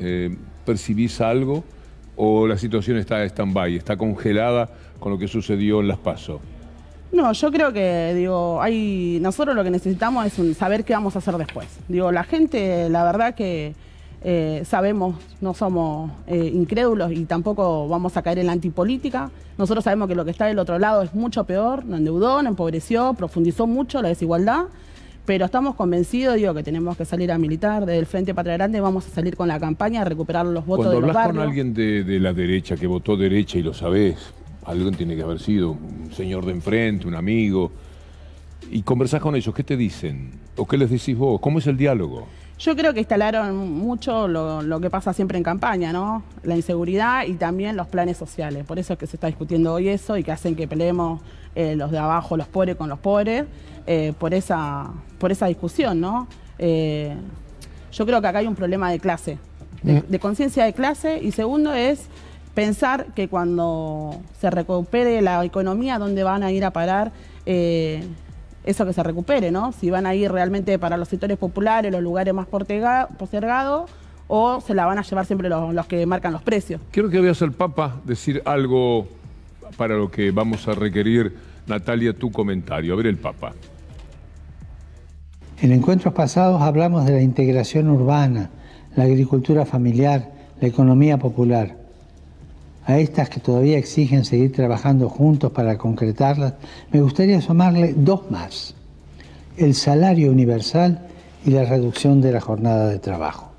¿Percibís algo o la situación está en stand-by, está congelada con lo que sucedió en Las PASO? No, yo creo que, digo, nosotros lo que necesitamos es saber qué vamos a hacer después. Digo, la gente, la verdad que sabemos, no somos incrédulos y tampoco vamos a caer en la antipolítica. Nosotros sabemos que lo que está del otro lado es mucho peor, nos endeudó, nos empobreció, profundizó mucho la desigualdad, Pero estamos convencidos, digo, que tenemos que salir a militar. Desde el Frente Patria Grande vamos a salir con la campaña a recuperar los votos de los barrios. Cuando hablas con alguien de la derecha, que votó derecha y lo sabés, alguien tiene que haber sido un señor de enfrente, un amigo, y conversás con ellos, ¿qué te dicen? ¿O qué les decís vos? ¿Cómo es el diálogo? Yo creo que instalaron mucho lo que pasa siempre en campaña, ¿no? La inseguridad y también los planes sociales. Por eso es que se está discutiendo hoy eso y que hacen que peleemos los de abajo, los pobres con los pobres, por esa discusión, ¿no? Yo creo que acá hay un problema de clase, de conciencia de clase, y segundo es pensar que cuando se recupere la economía, ¿dónde van a ir a parar eso que se recupere, ¿no? Si van a ir realmente para los sectores populares, los lugares más postergados, o se la van a llevar siempre los que marcan los precios. Quiero que veas al Papa decir algo para lo que vamos a requerir, Natalia, tu comentario. A ver el Papa. En encuentros pasados hablamos de la integración urbana, la agricultura familiar, la economía popular. A estas que todavía exigen seguir trabajando juntos para concretarlas, me gustaría sumarle dos más: el salario universal y la reducción de la jornada de trabajo.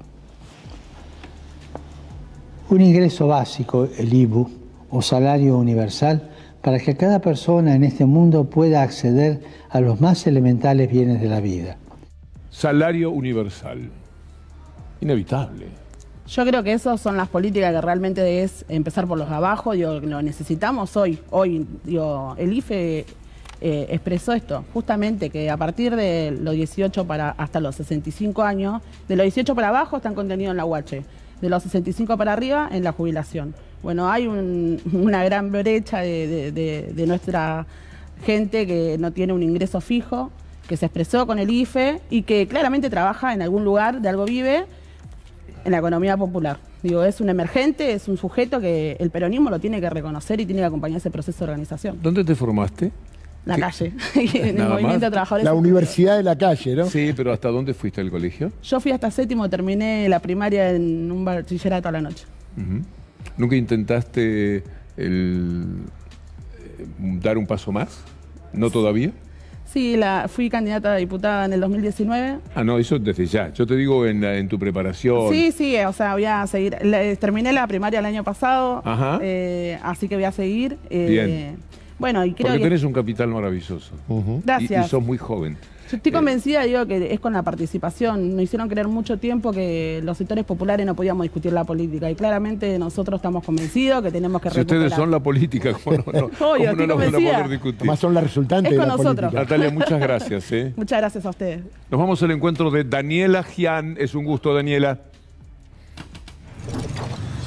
Un ingreso básico, el IBU, o salario universal, para que cada persona en este mundo pueda acceder a los más elementales bienes de la vida. Salario universal. Inevitable. Yo creo que esas son las políticas que realmente es empezar por los de abajo. Digo, lo necesitamos hoy. Digo, el IFE expresó esto, justamente que a partir de los 18 hasta los 65 años, de los 18 para abajo están contenidos en la UH, de los 65 para arriba en la jubilación. Bueno, hay una gran brecha de nuestra gente que no tiene un ingreso fijo, que se expresó con el IFE y que claramente trabaja en algún lugar, de algo vive, en la economía popular. Digo, es un emergente, es un sujeto que el peronismo lo tiene que reconocer y tiene que acompañar ese proceso de organización. ¿Dónde te formaste? La calle, en el movimiento de trabajadores. La Universidad de la Calle, ¿no? Sí, pero ¿hasta dónde fuiste al colegio? Yo fui hasta séptimo, terminé la primaria en un bachillerato a la noche. ¿Nunca intentaste dar un paso más? ¿No todavía? Sí, fui candidata a diputada en el 2019. Ah, no, eso desde ya. Yo te digo en tu preparación. Sí, o sea, voy a seguir. Terminé la primaria el año pasado, así que voy a seguir. Bien. Bueno, y creo porque que tenés un capital maravilloso. Gracias. Y sos muy joven. Yo estoy convencida, digo, que es con la participación. Nos hicieron creer mucho tiempo que los sectores populares no podíamos discutir la política. Y claramente nosotros estamos convencidos que tenemos que recuperar. Si ustedes son la política, ¿cómo no nos van a poder discutir? Además son la resultante de la nosotros. política. Natalia, muchas gracias. Muchas gracias a ustedes. Nos vamos al encuentro de Daniela Gian. Es un gusto, Daniela.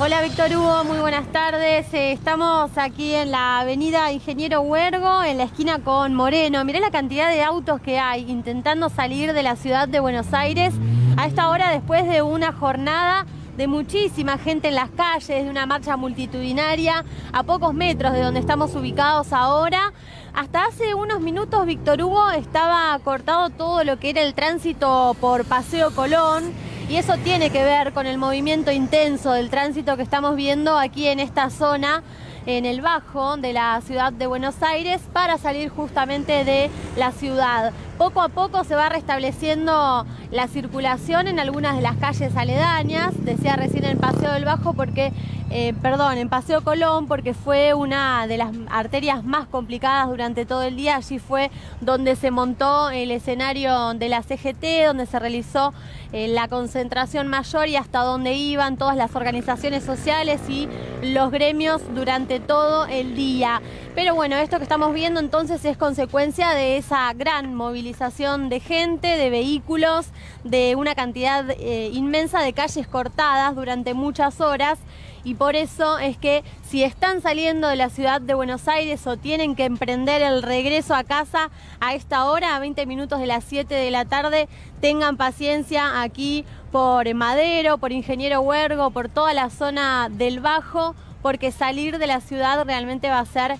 Hola Víctor Hugo, muy buenas tardes. Estamos aquí en la avenida Ingeniero Huergo, en la esquina con Moreno. Mirá la cantidad de autos que hay intentando salir de la ciudad de Buenos Aires a esta hora, después de una jornada de muchísima gente en las calles, de una marcha multitudinaria a pocos metros de donde estamos ubicados ahora. Hasta hace unos minutos, Víctor Hugo, estaba cortado todo lo que era el tránsito por Paseo Colón, y eso tiene que ver con el movimiento intenso del tránsito que estamos viendo aquí en esta zona, en el bajo de la ciudad de Buenos Aires, para salir justamente de la ciudad. Poco a poco se va restableciendo la circulación en algunas de las calles aledañas, decía recién en Paseo del Bajo, porque en Paseo Colón, porque fue una de las arterias más complicadas durante todo el día. Allí fue donde se montó el escenario de la CGT, donde se realizó la concentración mayor y hasta donde iban todas las organizaciones sociales y los gremios durante todo el día. Pero bueno, esto que estamos viendo entonces es consecuencia de esa gran movilización de gente, de vehículos, de una cantidad inmensa de calles cortadas durante muchas horas. Y por eso es que si están saliendo de la ciudad de Buenos Aires o tienen que emprender el regreso a casa a esta hora, a 20 minutos de las 7 de la tarde, tengan paciencia aquí por Madero, por Ingeniero Huergo, por toda la zona del Bajo, porque salir de la ciudad realmente va a ser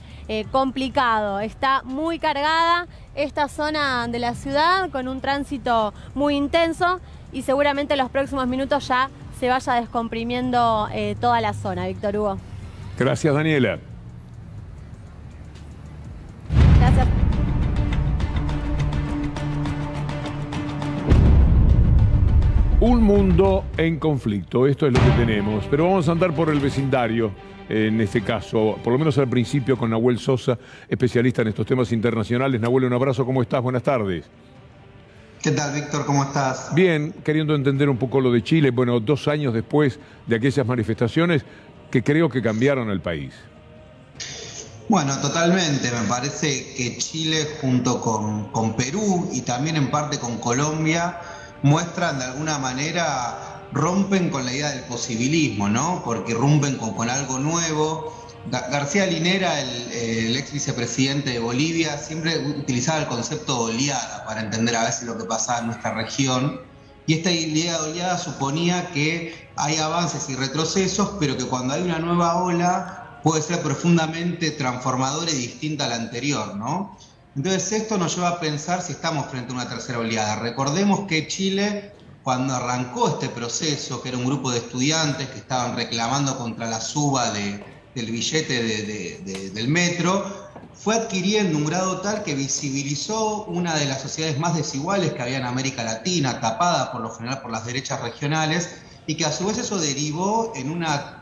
complicado. Está muy cargada esta zona de la ciudad con un tránsito muy intenso y seguramente en los próximos minutos ya se vaya descomprimiendo toda la zona, Víctor Hugo. Gracias, Daniela. Gracias. Un mundo en conflicto, esto es lo que tenemos. Pero vamos a andar por el vecindario, en este caso, por lo menos al principio, con Nahuel Sosa, especialista en estos temas internacionales. Nahuel, un abrazo, ¿cómo estás? Buenas tardes. ¿Qué tal, Víctor? ¿Cómo estás? Bien, queriendo entender un poco lo de Chile. Bueno, 2 años después de aquellas manifestaciones que creo que cambiaron el país. Bueno, totalmente. Me parece que Chile, junto con Perú y también en parte con Colombia, muestran de alguna manera, rompen con la idea del posibilismo, ¿no? Porque rompen con algo nuevo. García Linera, el ex vicepresidente de Bolivia, siempre utilizaba el concepto de oleada para entender a veces lo que pasaba en nuestra región. Y esta idea de oleada suponía que hay avances y retrocesos, pero que cuando hay una nueva ola puede ser profundamente transformadora y distinta a la anterior, ¿no? Entonces esto nos lleva a pensar si estamos frente a una tercera oleada. Recordemos que Chile, cuando arrancó este proceso, que era un grupo de estudiantes que estaban reclamando contra la suba del billete del metro, fue adquiriendo un grado tal que visibilizó una de las sociedades más desiguales que había en América Latina, tapada por lo general por las derechas regionales, y que a su vez eso derivó en una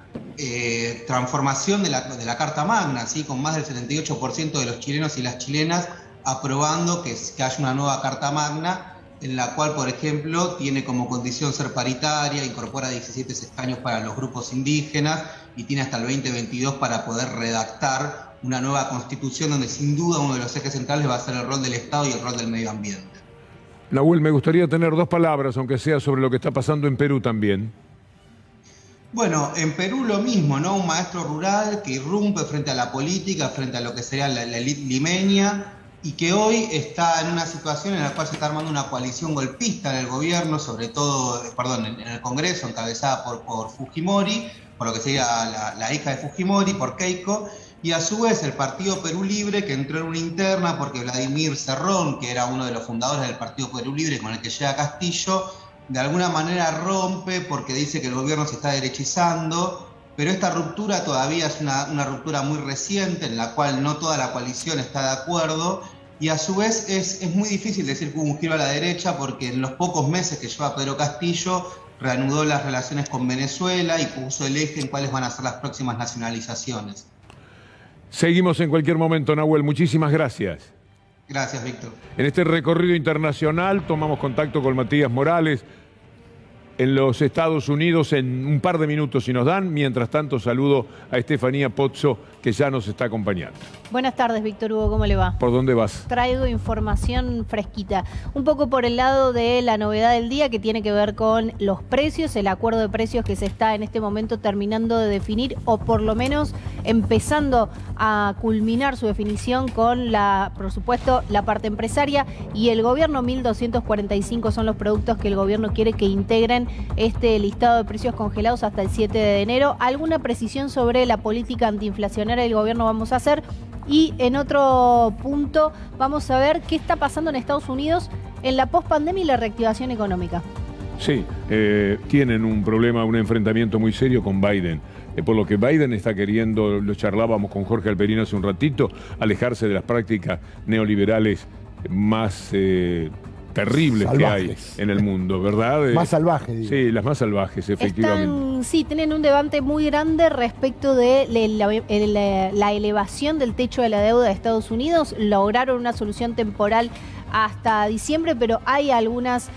transformación de la Carta Magna, ¿sí? Con más del 78% de los chilenos y las chilenas aprobando que haya una nueva Carta Magna, en la cual, por ejemplo, tiene como condición ser paritaria, incorpora 17 escaños para los grupos indígenas y tiene hasta el 2022 para poder redactar una nueva constitución donde sin duda uno de los ejes centrales va a ser el rol del Estado y el rol del medio ambiente. Nahuel, me gustaría tener 2 palabras, aunque sea sobre lo que está pasando en Perú también. Bueno, en Perú lo mismo, ¿no? Un maestro rural que irrumpe frente a la política, frente a lo que sería la élite limeña, y que hoy está en una situación en la cual se está armando una coalición golpista en el gobierno, sobre todo, en el Congreso, encabezada por Fujimori, por lo que sería la hija de Fujimori, por Keiko, y a su vez el Partido Perú Libre, que entró en una interna porque Vladimir Cerrón, que era uno de los fundadores del Partido Perú Libre con el que llega Castillo, de alguna manera rompe porque dice que el gobierno se está derechizando, pero esta ruptura todavía es una ruptura muy reciente en la cual no toda la coalición está de acuerdo, y a su vez es muy difícil decir que hubo un giro a la derecha porque en los pocos meses que lleva Pedro Castillo reanudó las relaciones con Venezuela y puso el eje en cuáles van a ser las próximas nacionalizaciones. Seguimos en cualquier momento, Nahuel. Muchísimas gracias. Gracias, Víctor. En este recorrido internacional tomamos contacto con Matías Morales en los Estados Unidos en un par de minutos si nos dan. Mientras tanto, saludo a Estefanía Pozzo, que ya nos está acompañando. Buenas tardes, Víctor Hugo, ¿cómo le va? ¿Por dónde vas? Traigo información fresquita. Un poco por el lado de la novedad del día, que tiene que ver con los precios, el acuerdo de precios que se está en este momento terminando de definir, o por lo menos empezando a culminar su definición con por supuesto, la parte empresaria y el gobierno. 1.245 son los productos que el gobierno quiere que integren este listado de precios congelados hasta el 7 de enero. Alguna precisión sobre la política antiinflacionaria del gobierno vamos a hacer. Y en otro punto vamos a ver qué está pasando en Estados Unidos en la pospandemia y la reactivación económica. Sí, tienen un problema, un enfrentamiento muy serio con Biden. Por lo que Biden está queriendo, lo charlábamos con Jorge Alperino hace un ratito, alejarse de las prácticas neoliberales más terribles salvajes que hay en el mundo, ¿verdad? Más salvajes, digo. Sí, las más salvajes, efectivamente. Sí, tienen un debate muy grande respecto de la elevación del techo de la deuda de Estados Unidos. Lograron una solución temporal hasta diciembre, pero hay algunas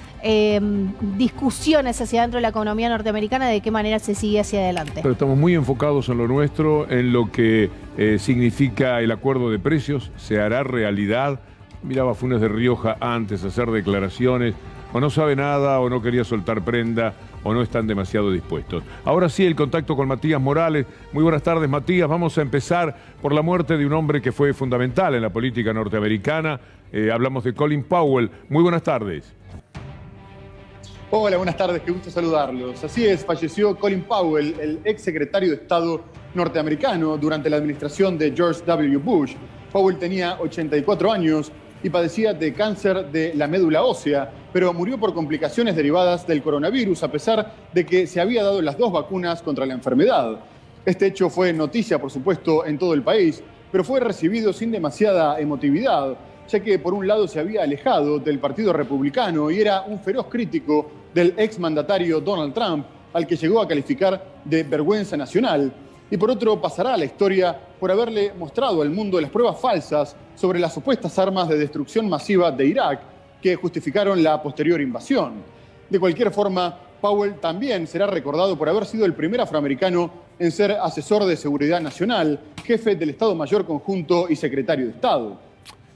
discusiones hacia dentro de la economía norteamericana de qué manera se sigue hacia adelante. Pero estamos muy enfocados en lo nuestro, en lo que significa el acuerdo de precios. ¿Se hará realidad? Miraba a Funes de Rioja antes hacer declaraciones, o no sabe nada, o no quería soltar prenda, o no están demasiado dispuestos. Ahora sí, el contacto con Matías Morales. Muy buenas tardes, Matías. Vamos a empezar por la muerte de un hombre que fue fundamental en la política norteamericana. Hablamos de Colin Powell. Muy buenas tardes. Hola, buenas tardes, qué gusto saludarlos. Así es, falleció Colin Powell, el ex secretario de Estado norteamericano durante la administración de George W. Bush. Powell tenía 84 años y padecía de cáncer de la médula ósea, pero murió por complicaciones derivadas del coronavirus, a pesar de que se había dado las 2 vacunas contra la enfermedad. Este hecho fue noticia, por supuesto, en todo el país, pero fue recibido sin demasiada emotividad. ya que por un lado se había alejado del Partido Republicano y era un feroz crítico del exmandatario Donald Trump, al que llegó a calificar de vergüenza nacional. Y por otro, pasará a la historia por haberle mostrado al mundo las pruebas falsas sobre las supuestas armas de destrucción masiva de Irak que justificaron la posterior invasión. De cualquier forma, Powell también será recordado por haber sido el primer afroamericano en ser asesor de seguridad nacional, jefe del Estado Mayor Conjunto y secretario de Estado.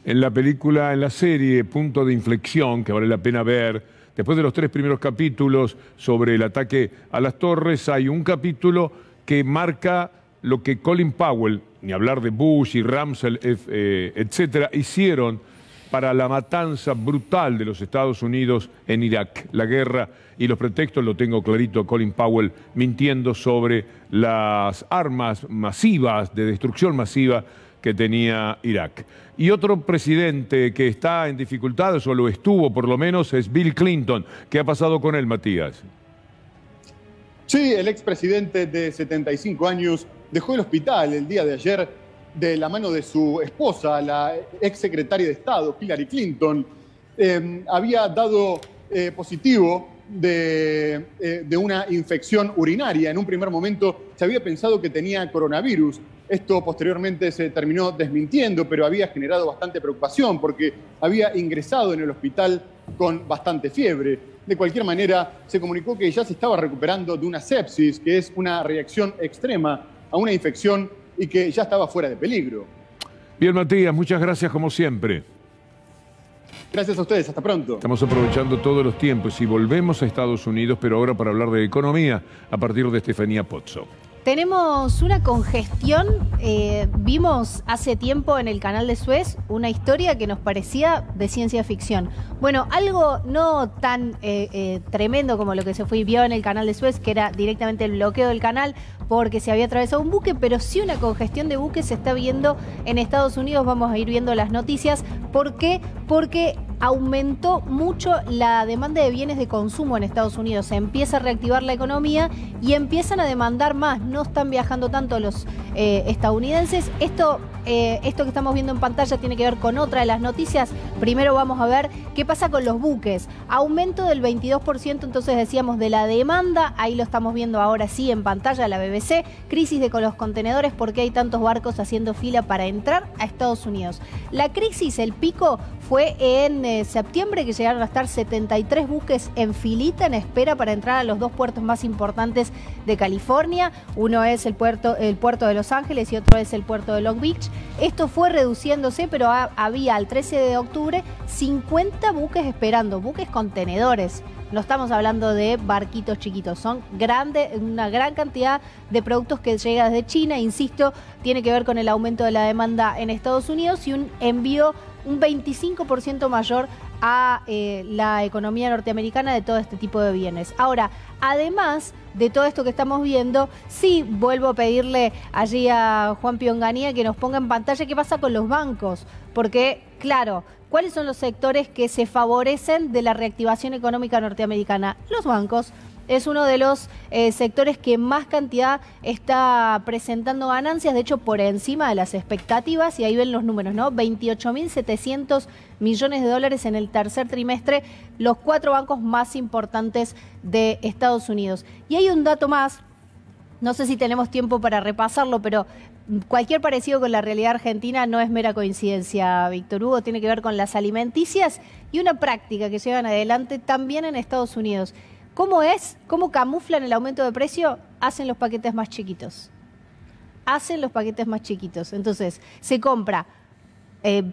En la película, en la serie Punto de Inflexión, que vale la pena ver, después de los 3 primeros capítulos sobre el ataque a las torres, hay un capítulo que marca lo que Colin Powell, ni hablar de Bush y Rumsfeld, etcétera, hicieron para la matanza brutal de los Estados Unidos en Irak. La guerra y los pretextos, lo tengo clarito, Colin Powell mintiendo sobre las armas masivas, de destrucción masiva que tenía Irak. Y otro presidente que está en dificultades, o lo estuvo por lo menos, es Bill Clinton. ¿Qué ha pasado con él, Matías? Sí, el expresidente de 75 años dejó el hospital el día de ayer de la mano de su esposa, la exsecretaria de Estado, Hillary Clinton. Había dado positivo de una infección urinaria. En un primer momento se había pensado que tenía coronavirus. Esto posteriormente se terminó desmintiendo, pero había generado bastante preocupación porque había ingresado en el hospital con bastante fiebre. De cualquier manera, se comunicó que ya se estaba recuperando de una sepsis, que es una reacción extrema a una infección y que ya estaba fuera de peligro. Bien, Matías, muchas gracias como siempre. Gracias a ustedes, hasta pronto. Estamos aprovechando todos los tiempos y volvemos a Estados Unidos, pero ahora para hablar de economía a partir de Estefanía Pozzo. Tenemos una congestión, vimos hace tiempo en el canal de Suez una historia que nos parecía de ciencia ficción. Bueno, algo no tan tremendo como lo que se vio en el canal de Suez, que era directamente el bloqueo del canal porque se había atravesado un buque, pero sí una congestión de buques se está viendo en Estados Unidos. Vamos a ir viendo las noticias. ¿Por qué? Porque aumentó mucho la demanda de bienes de consumo en Estados Unidos. Se empieza a reactivar la economía y empiezan a demandar más. No están viajando tanto los estadounidenses. Esto que estamos viendo en pantalla tiene que ver con otra de las noticias. Primero vamos a ver qué pasa con los buques. Aumento del 22%, entonces decíamos, de la demanda. Ahí lo estamos viendo ahora sí en pantalla, la BBC. Crisis con los contenedores, porque hay tantos barcos haciendo fila para entrar a Estados Unidos. La crisis, el pico, fue en septiembre, que llegaron a estar 73 buques en filita en espera para entrar a los 2 puertos más importantes de California. Uno es el puerto de Los Ángeles y otro es el puerto de Long Beach. Esto fue reduciéndose, pero había al 13 de octubre 50 buques esperando, buques contenedores. No estamos hablando de barquitos chiquitos, son una gran cantidad de productos que llega desde China. Insisto, tiene que ver con el aumento de la demanda en Estados Unidos y un envío un 25% mayor a la economía norteamericana de todo este tipo de bienes. Ahora, además de todo esto que estamos viendo, sí vuelvo a pedirle allí a Juan Pionganía que nos ponga en pantalla qué pasa con los bancos, porque, claro, ¿cuáles son los sectores que se favorecen de la reactivación económica norteamericana? Los bancos. Es uno de los sectores que más cantidad está presentando ganancias, de hecho por encima de las expectativas, y ahí ven los números, ¿no? 28.700 millones de dólares en el tercer trimestre, los 4 bancos más importantes de Estados Unidos. Y hay un dato más, no sé si tenemos tiempo para repasarlo, pero cualquier parecido con la realidad argentina no es mera coincidencia, Víctor Hugo, tiene que ver con las alimenticias y una práctica que llevan adelante también en Estados Unidos. ¿Cómo camuflan el aumento de precio? Hacen los paquetes más chiquitos. Hacen los paquetes más chiquitos. Entonces, se compra,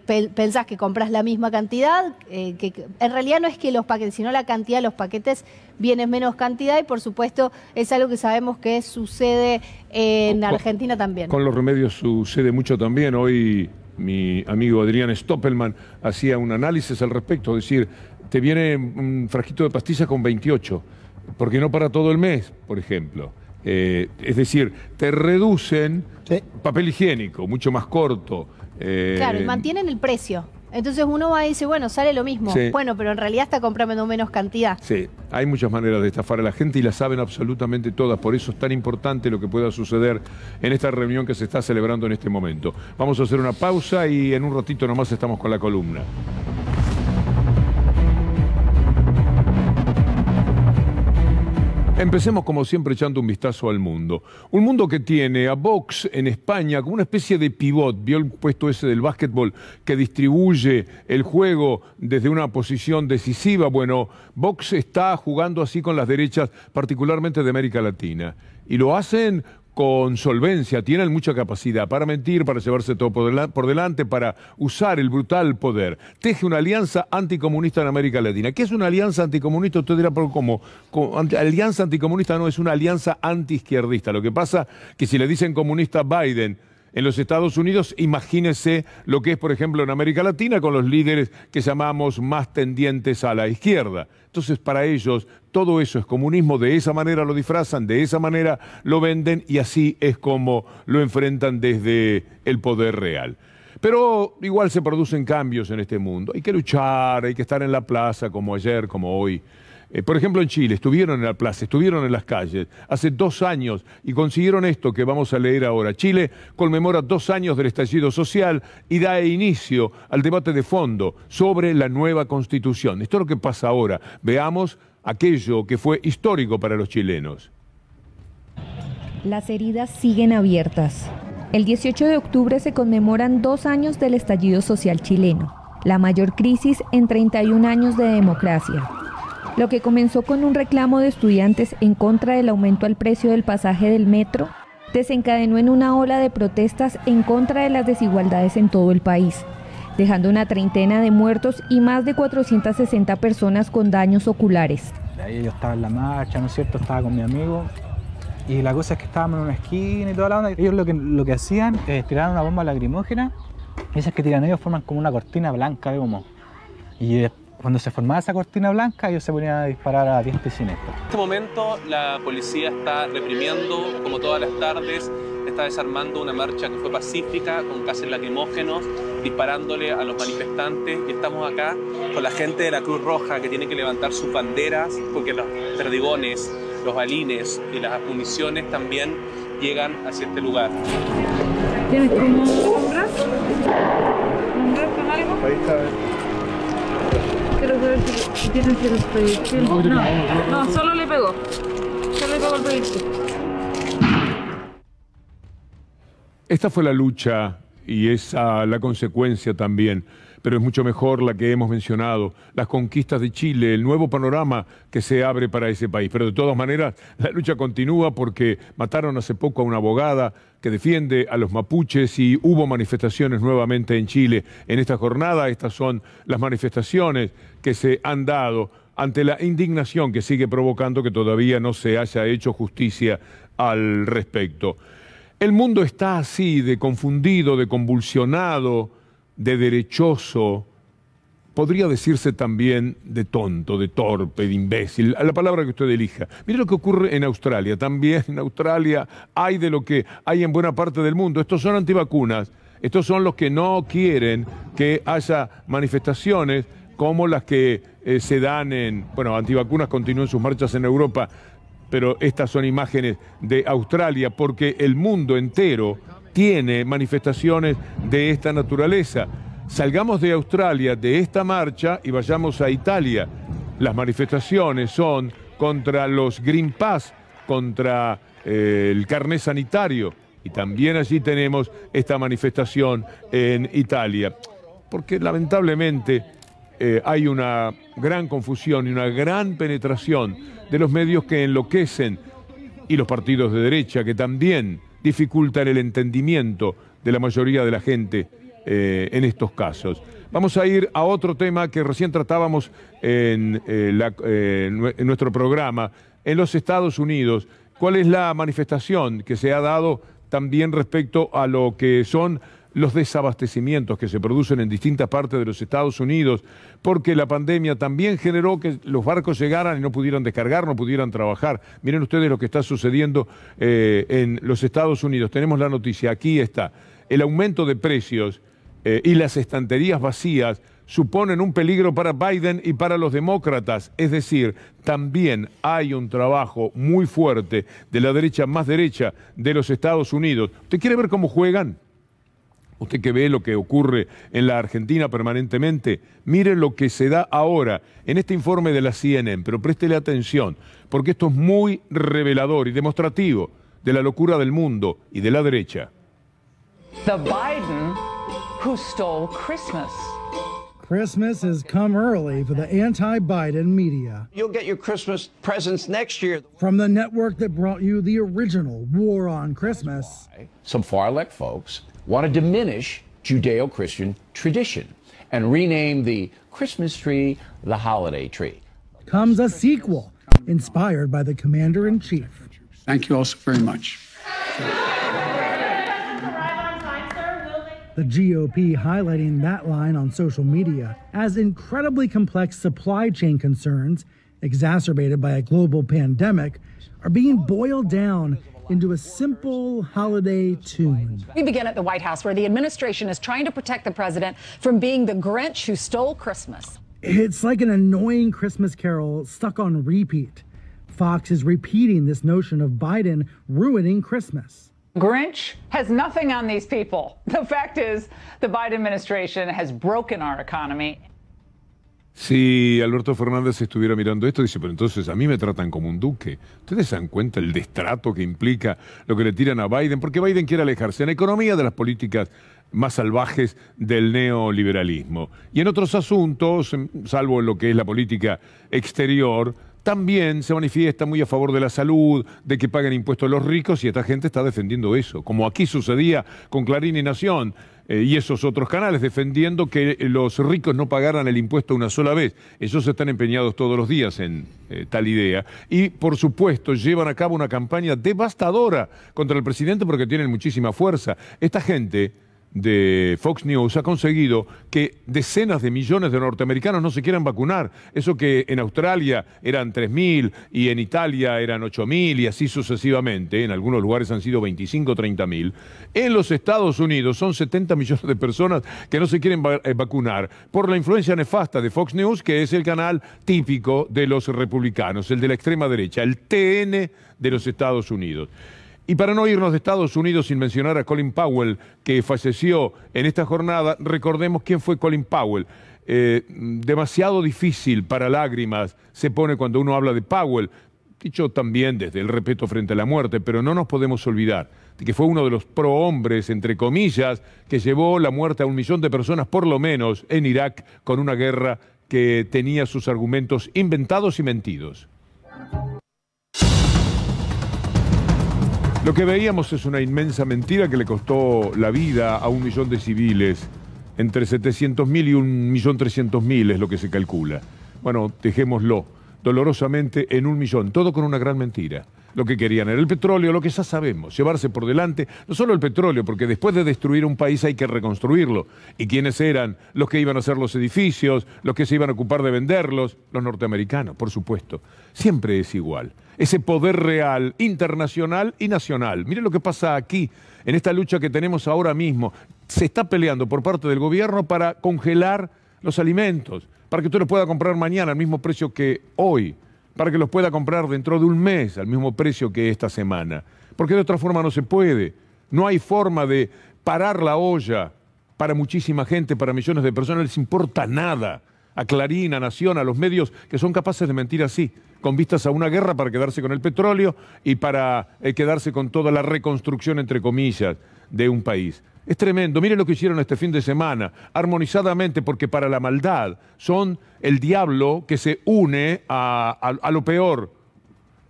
pensás que compras la misma cantidad, que en realidad no es que los paquetes, sino la cantidad de los paquetes viene en menos cantidad, y por supuesto es algo que sabemos que sucede en Argentina también. Con los remedios sucede mucho también. Hoy mi amigo Adrián Stoppelman hacía un análisis al respecto, es decir, te viene un frasquito de pastillas con 28, porque no para todo el mes, por ejemplo. Es decir, te reducen papel higiénico, mucho más corto. Claro, y mantienen el precio. Entonces uno va y dice, bueno, sale lo mismo. Sí. Bueno, pero en realidad está comprando menos cantidad. Sí, hay muchas maneras de estafar a la gente y las saben absolutamente todas. Por eso es tan importante lo que pueda suceder en esta reunión que se está celebrando en este momento. Vamos a hacer una pausa y en un ratito nomás estamos con la columna. Empecemos como siempre echando un vistazo al mundo. Un mundo que tiene a Vox en España como una especie de pivot. ¿Vio el puesto ese del básquetbol que distribuye el juego desde una posición decisiva? Bueno, Vox está jugando así con las derechas, particularmente de América Latina. Y lo hacen con solvencia, tienen mucha capacidad para mentir, para llevarse todo por delante, para usar el brutal poder. Teje una alianza anticomunista en América Latina. ¿Qué es una alianza anticomunista? Usted dirá, pero ¿cómo? Alianza anticomunista no es una alianza antiizquierdista. Lo que pasa que si le dicen comunista a Biden en los Estados Unidos, imagínese lo que es, por ejemplo, en América Latina con los líderes que llamamos más tendientes a la izquierda. Entonces, para ellos, todo eso es comunismo, de esa manera lo disfrazan, de esa manera lo venden y así es como lo enfrentan desde el poder real. Pero igual se producen cambios en este mundo. Hay que luchar, hay que estar en la plaza como ayer, como hoy. Por ejemplo, en Chile estuvieron en la plaza, estuvieron en las calles hace 2 años y consiguieron esto que vamos a leer ahora. Chile conmemora 2 años del estallido social y da inicio al debate de fondo sobre la nueva Constitución. Esto es lo que pasa ahora. Veamos aquello que fue histórico para los chilenos. Las heridas siguen abiertas. El 18 de octubre se conmemoran 2 años del estallido social chileno, la mayor crisis en 31 años de democracia. Lo que comenzó con un reclamo de estudiantes en contra del aumento al precio del pasaje del metro, desencadenó en una ola de protestas en contra de las desigualdades en todo el país, dejando una treintena de muertos y más de 460 personas con daños oculares. Ahí yo estaba en la marcha, ¿no es cierto? Estaba con mi amigo y la cosa es que estábamos en una esquina y toda la onda. Ellos lo que hacían es tirar una bomba lacrimógena y esas que tiran ellos forman como una cortina blanca de humo. Y cuando se formaba esa cortina blanca, ellos se ponían a disparar a diestra y siniestra. En este momento la policía está reprimiendo, como todas las tardes, está desarmando una marcha que fue pacífica, con gases lacrimógenos, disparándole a los manifestantes. Y estamos acá con la gente de la Cruz Roja que tiene que levantar sus banderas porque los perdigones, los balines y las municiones también llegan hacia este lugar. ¿Tienes como un brazo? ¿Un brazo con algo? Ahí está. Quiero saber si tienes el proyectil. No, solo le pegó. Solo le pegó el proyectil. Esta fue la lucha y esa la consecuencia también, pero es mucho mejor la que hemos mencionado, las conquistas de Chile, el nuevo panorama que se abre para ese país. Pero de todas maneras, la lucha continúa porque mataron hace poco a una abogada que defiende a los mapuches y hubo manifestaciones nuevamente en Chile. En esta jornada, estas son las manifestaciones que se han dado ante la indignación que sigue provocando que todavía no se haya hecho justicia al respecto. El mundo está así, de confundido, de convulsionado, de derechoso, podría decirse también de tonto, de torpe, de imbécil, a la palabra que usted elija. Mire lo que ocurre en Australia. También en Australia hay de lo que hay en buena parte del mundo. Estos son antivacunas, estos son los que no quieren que haya manifestaciones como las que se dan en... Bueno, antivacunas continúan sus marchas en Europa, pero estas son imágenes de Australia porque el mundo entero tiene manifestaciones de esta naturaleza. Salgamos de Australia, de esta marcha, y vayamos a Italia. Las manifestaciones son contra los Green Pass, contra el carné sanitario. Y también allí tenemos esta manifestación en Italia. Porque lamentablemente hay una gran confusión y una gran penetración de los medios que enloquecen y los partidos de derecha que también dificultan el entendimiento de la mayoría de la gente en estos casos. Vamos a ir a otro tema que recién tratábamos en nuestro programa, en los Estados Unidos. ¿Cuál es la manifestación que se ha dado también respecto a lo que son los desabastecimientos que se producen en distintas partes de los Estados Unidos? Porque la pandemia también generó que los barcos llegaran y no pudieran descargar, no pudieran trabajar. Miren ustedes lo que está sucediendo en los Estados Unidos. Tenemos la noticia, aquí está. El aumento de precios y las estanterías vacías suponen un peligro para Biden y para los demócratas. Es decir, también hay un trabajo muy fuerte de la derecha más derecha de los Estados Unidos. ¿Usted quiere ver cómo juegan? Usted que ve lo que ocurre en la Argentina permanentemente, mire lo que se da ahora en este informe de la CNN, pero préstele atención, porque esto es muy revelador y demostrativo de la locura del mundo y de la derecha. The Biden who stole Christmas. Christmas has come early for the anti-Biden media. You'll get your Christmas presents next year. From the network that brought you the original War on Christmas. Some far-left folks want to diminish Judeo-Christian tradition and rename the Christmas tree the holiday tree. Comes a sequel inspired by the Commander-in-Chief. Thank you all so very much. The GOP highlighting that line on social media as incredibly complex supply chain concerns, exacerbated by a global pandemic, are being boiled down into a simple holiday tune. We begin at the White House, where the administration is trying to protect the president from being the Grinch who stole Christmas. It's like an annoying Christmas carol stuck on repeat. Fox is repeating this notion of Biden ruining Christmas. Grinch has nothing on these people. The fact is, the Biden administration has broken our economy. Si Alberto Fernández estuviera mirando esto, dice, pero entonces a mí me tratan como un duque. ¿Ustedes se dan cuenta el destrato que implica lo que le tiran a Biden? Porque Biden quiere alejarse en economía de las políticas más salvajes del neoliberalismo. Y en otros asuntos, salvo en lo que es la política exterior, también se manifiesta muy a favor de la salud, de que paguen impuestos los ricos, y esta gente está defendiendo eso, como aquí sucedía con Clarín y Nación y esos otros canales, defendiendo que los ricos no pagaran el impuesto una sola vez. Ellos están empeñados todos los días en tal idea. Y, por supuesto, llevan a cabo una campaña devastadora contra el presidente porque tienen muchísima fuerza. Esta gente de Fox News ha conseguido que decenas de millones de norteamericanos no se quieran vacunar. Eso que en Australia eran 3.000 y en Italia eran 8.000 y así sucesivamente. En algunos lugares han sido 25 o 30.000. En los Estados Unidos son 70 millones de personas que no se quieren vacunar por la influencia nefasta de Fox News, que es el canal típico de los republicanos, el de la extrema derecha, el TN de los Estados Unidos. Y para no irnos de Estados Unidos sin mencionar a Colin Powell, que falleció en esta jornada, recordemos quién fue Colin Powell. Demasiado difícil para lágrimas se pone cuando uno habla de Powell, dicho también desde el respeto frente a la muerte, pero no nos podemos olvidar de que fue uno de los prohombres, entre comillas, que llevó la muerte a 1 millón de personas por lo menos en Irak, con una guerra que tenía sus argumentos inventados y mentidos. Lo que veíamos es una inmensa mentira que le costó la vida a 1 millón de civiles. Entre 700.000 y 1.300.000 es lo que se calcula. Bueno, dejémoslo dolorosamente en 1 millón, todo con una gran mentira. Lo que querían era el petróleo, lo que ya sabemos, llevarse por delante, no solo el petróleo, porque después de destruir un país hay que reconstruirlo. ¿Y quiénes eran los que iban a hacer los edificios, los que se iban a ocupar de venderlos? Los norteamericanos, por supuesto. Siempre es igual. Ese poder real, internacional y nacional. Miren lo que pasa aquí, en esta lucha que tenemos ahora mismo. Se está peleando por parte del gobierno para congelar los alimentos, para que usted los pueda comprar mañana al mismo precio que hoy, para que los pueda comprar dentro de 1 mes al mismo precio que esta semana. Porque de otra forma no se puede. No hay forma de parar la olla para muchísima gente, para millones de personas. No les importa nada a Clarín, a Nación, a los medios que son capaces de mentir así, con vistas a una guerra para quedarse con el petróleo y para quedarse con toda la reconstrucción, entre comillas, de un país. Es tremendo. Miren lo que hicieron este fin de semana, armonizadamente, porque para la maldad son el diablo que se une a lo peor.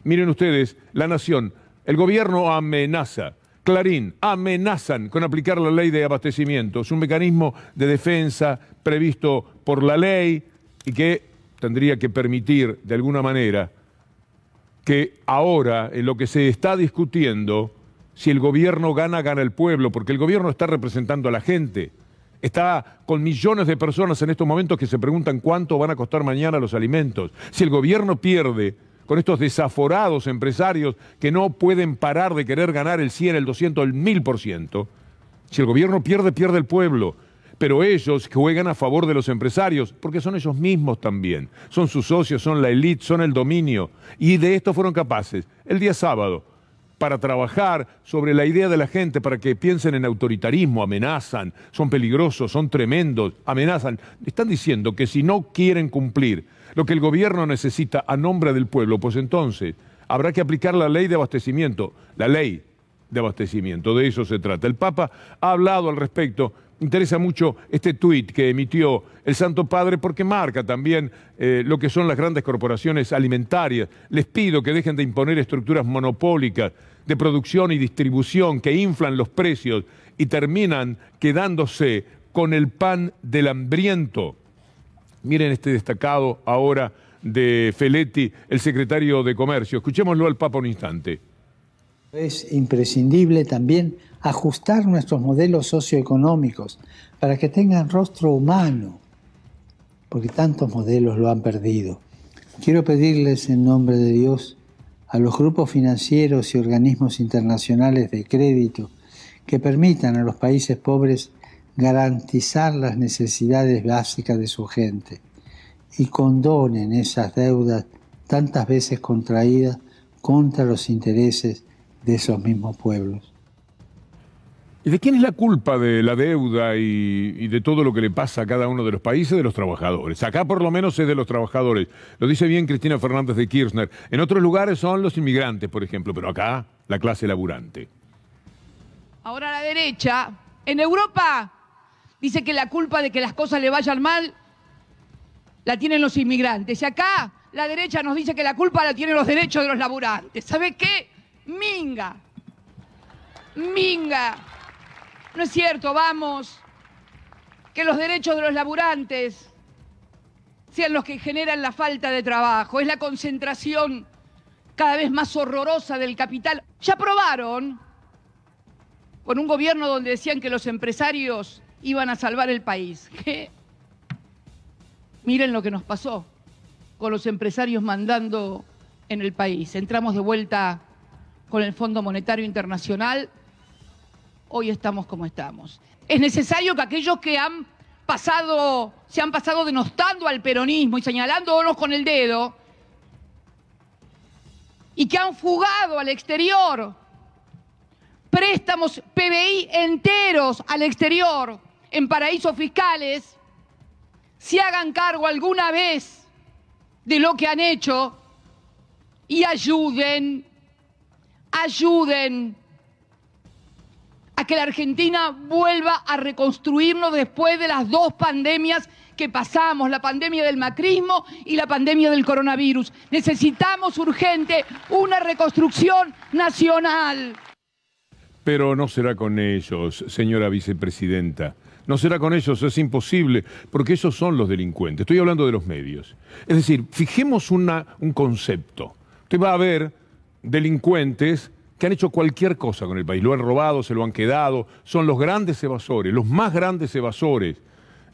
Miren ustedes, La Nación, el gobierno amenaza, Clarín, amenazan con aplicar la ley de abastecimiento. Es un mecanismo de defensa previsto por la ley y que tendría que permitir, de alguna manera, que ahora, en lo que se está discutiendo, si el gobierno gana, gana el pueblo, porque el gobierno está representando a la gente. Está con millones de personas en estos momentos que se preguntan cuánto van a costar mañana los alimentos. Si el gobierno pierde, con estos desaforados empresarios que no pueden parar de querer ganar el 100, el 200, el 1000%, si el gobierno pierde, pierde el pueblo. pero ellos juegan a favor de los empresarios, porque son ellos mismos también. Son sus socios, son la élite, son el dominio. Y de esto fueron capaces, el día sábado, para trabajar sobre la idea de la gente, para que piensen en autoritarismo, amenazan, son peligrosos, son tremendos, amenazan. Están diciendo que si no quieren cumplir lo que el gobierno necesita a nombre del pueblo, pues entonces habrá que aplicar la ley de abastecimiento, la ley de abastecimiento, de eso se trata. El Papa ha hablado al respecto. Interesa mucho este tuit que emitió el Santo Padre porque marca también lo que son las grandes corporaciones alimentarias. Les pido que dejen de imponer estructuras monopólicas de producción y distribución que inflan los precios y terminan quedándose con el pan del hambriento. Miren este destacado ahora de Feletti, el secretario de Comercio. Escuchémoslo al Papa un instante. Es imprescindible también ajustar nuestros modelos socioeconómicos para que tengan rostro humano, porque tantos modelos lo han perdido. Quiero pedirles en nombre de Dios a los grupos financieros y organismos internacionales de crédito que permitan a los países pobres garantizar las necesidades básicas de su gente y condonen esas deudas tantas veces contraídas contra los intereses de esos mismos pueblos. ¿Y de quién es la culpa de la deuda y de todo lo que le pasa a cada uno de los países? De los trabajadores. Acá por lo menos es de los trabajadores. Lo dice bien Cristina Fernández de Kirchner. En otros lugares son los inmigrantes, por ejemplo, pero acá la clase laburante. Ahora la derecha, en Europa, dice que la culpa de que las cosas le vayan mal la tienen los inmigrantes. Y acá la derecha nos dice que la culpa la tienen los derechos de los laburantes. ¿Sabe qué? Minga. Minga. No es cierto, vamos, que los derechos de los laburantes sean los que generan la falta de trabajo. Es la concentración cada vez más horrorosa del capital. Ya probaron con un gobierno donde decían que los empresarios iban a salvar el país. ¿Qué? Miren lo que nos pasó con los empresarios mandando en el país. Entramos de vuelta con el Fondo Monetario Internacional. Hoy estamos como estamos. Es necesario que aquellos que se han pasado denostando al peronismo y señalándonos con el dedo y que han fugado al exterior préstamos PBI enteros al exterior en paraísos fiscales, se hagan cargo alguna vez de lo que han hecho y ayuden a que la Argentina vuelva a reconstruirnos después de las dos pandemias que pasamos, la pandemia del macrismo y la pandemia del coronavirus. Necesitamos urgente una reconstrucción nacional. Pero no será con ellos, señora vicepresidenta. No será con ellos, es imposible, porque esos son los delincuentes. Estoy hablando de los medios. Es decir, fijemos un concepto. Usted va a ver delincuentes que han hecho cualquier cosa con el país. Lo han robado, se lo han quedado. Son los grandes evasores, los más grandes evasores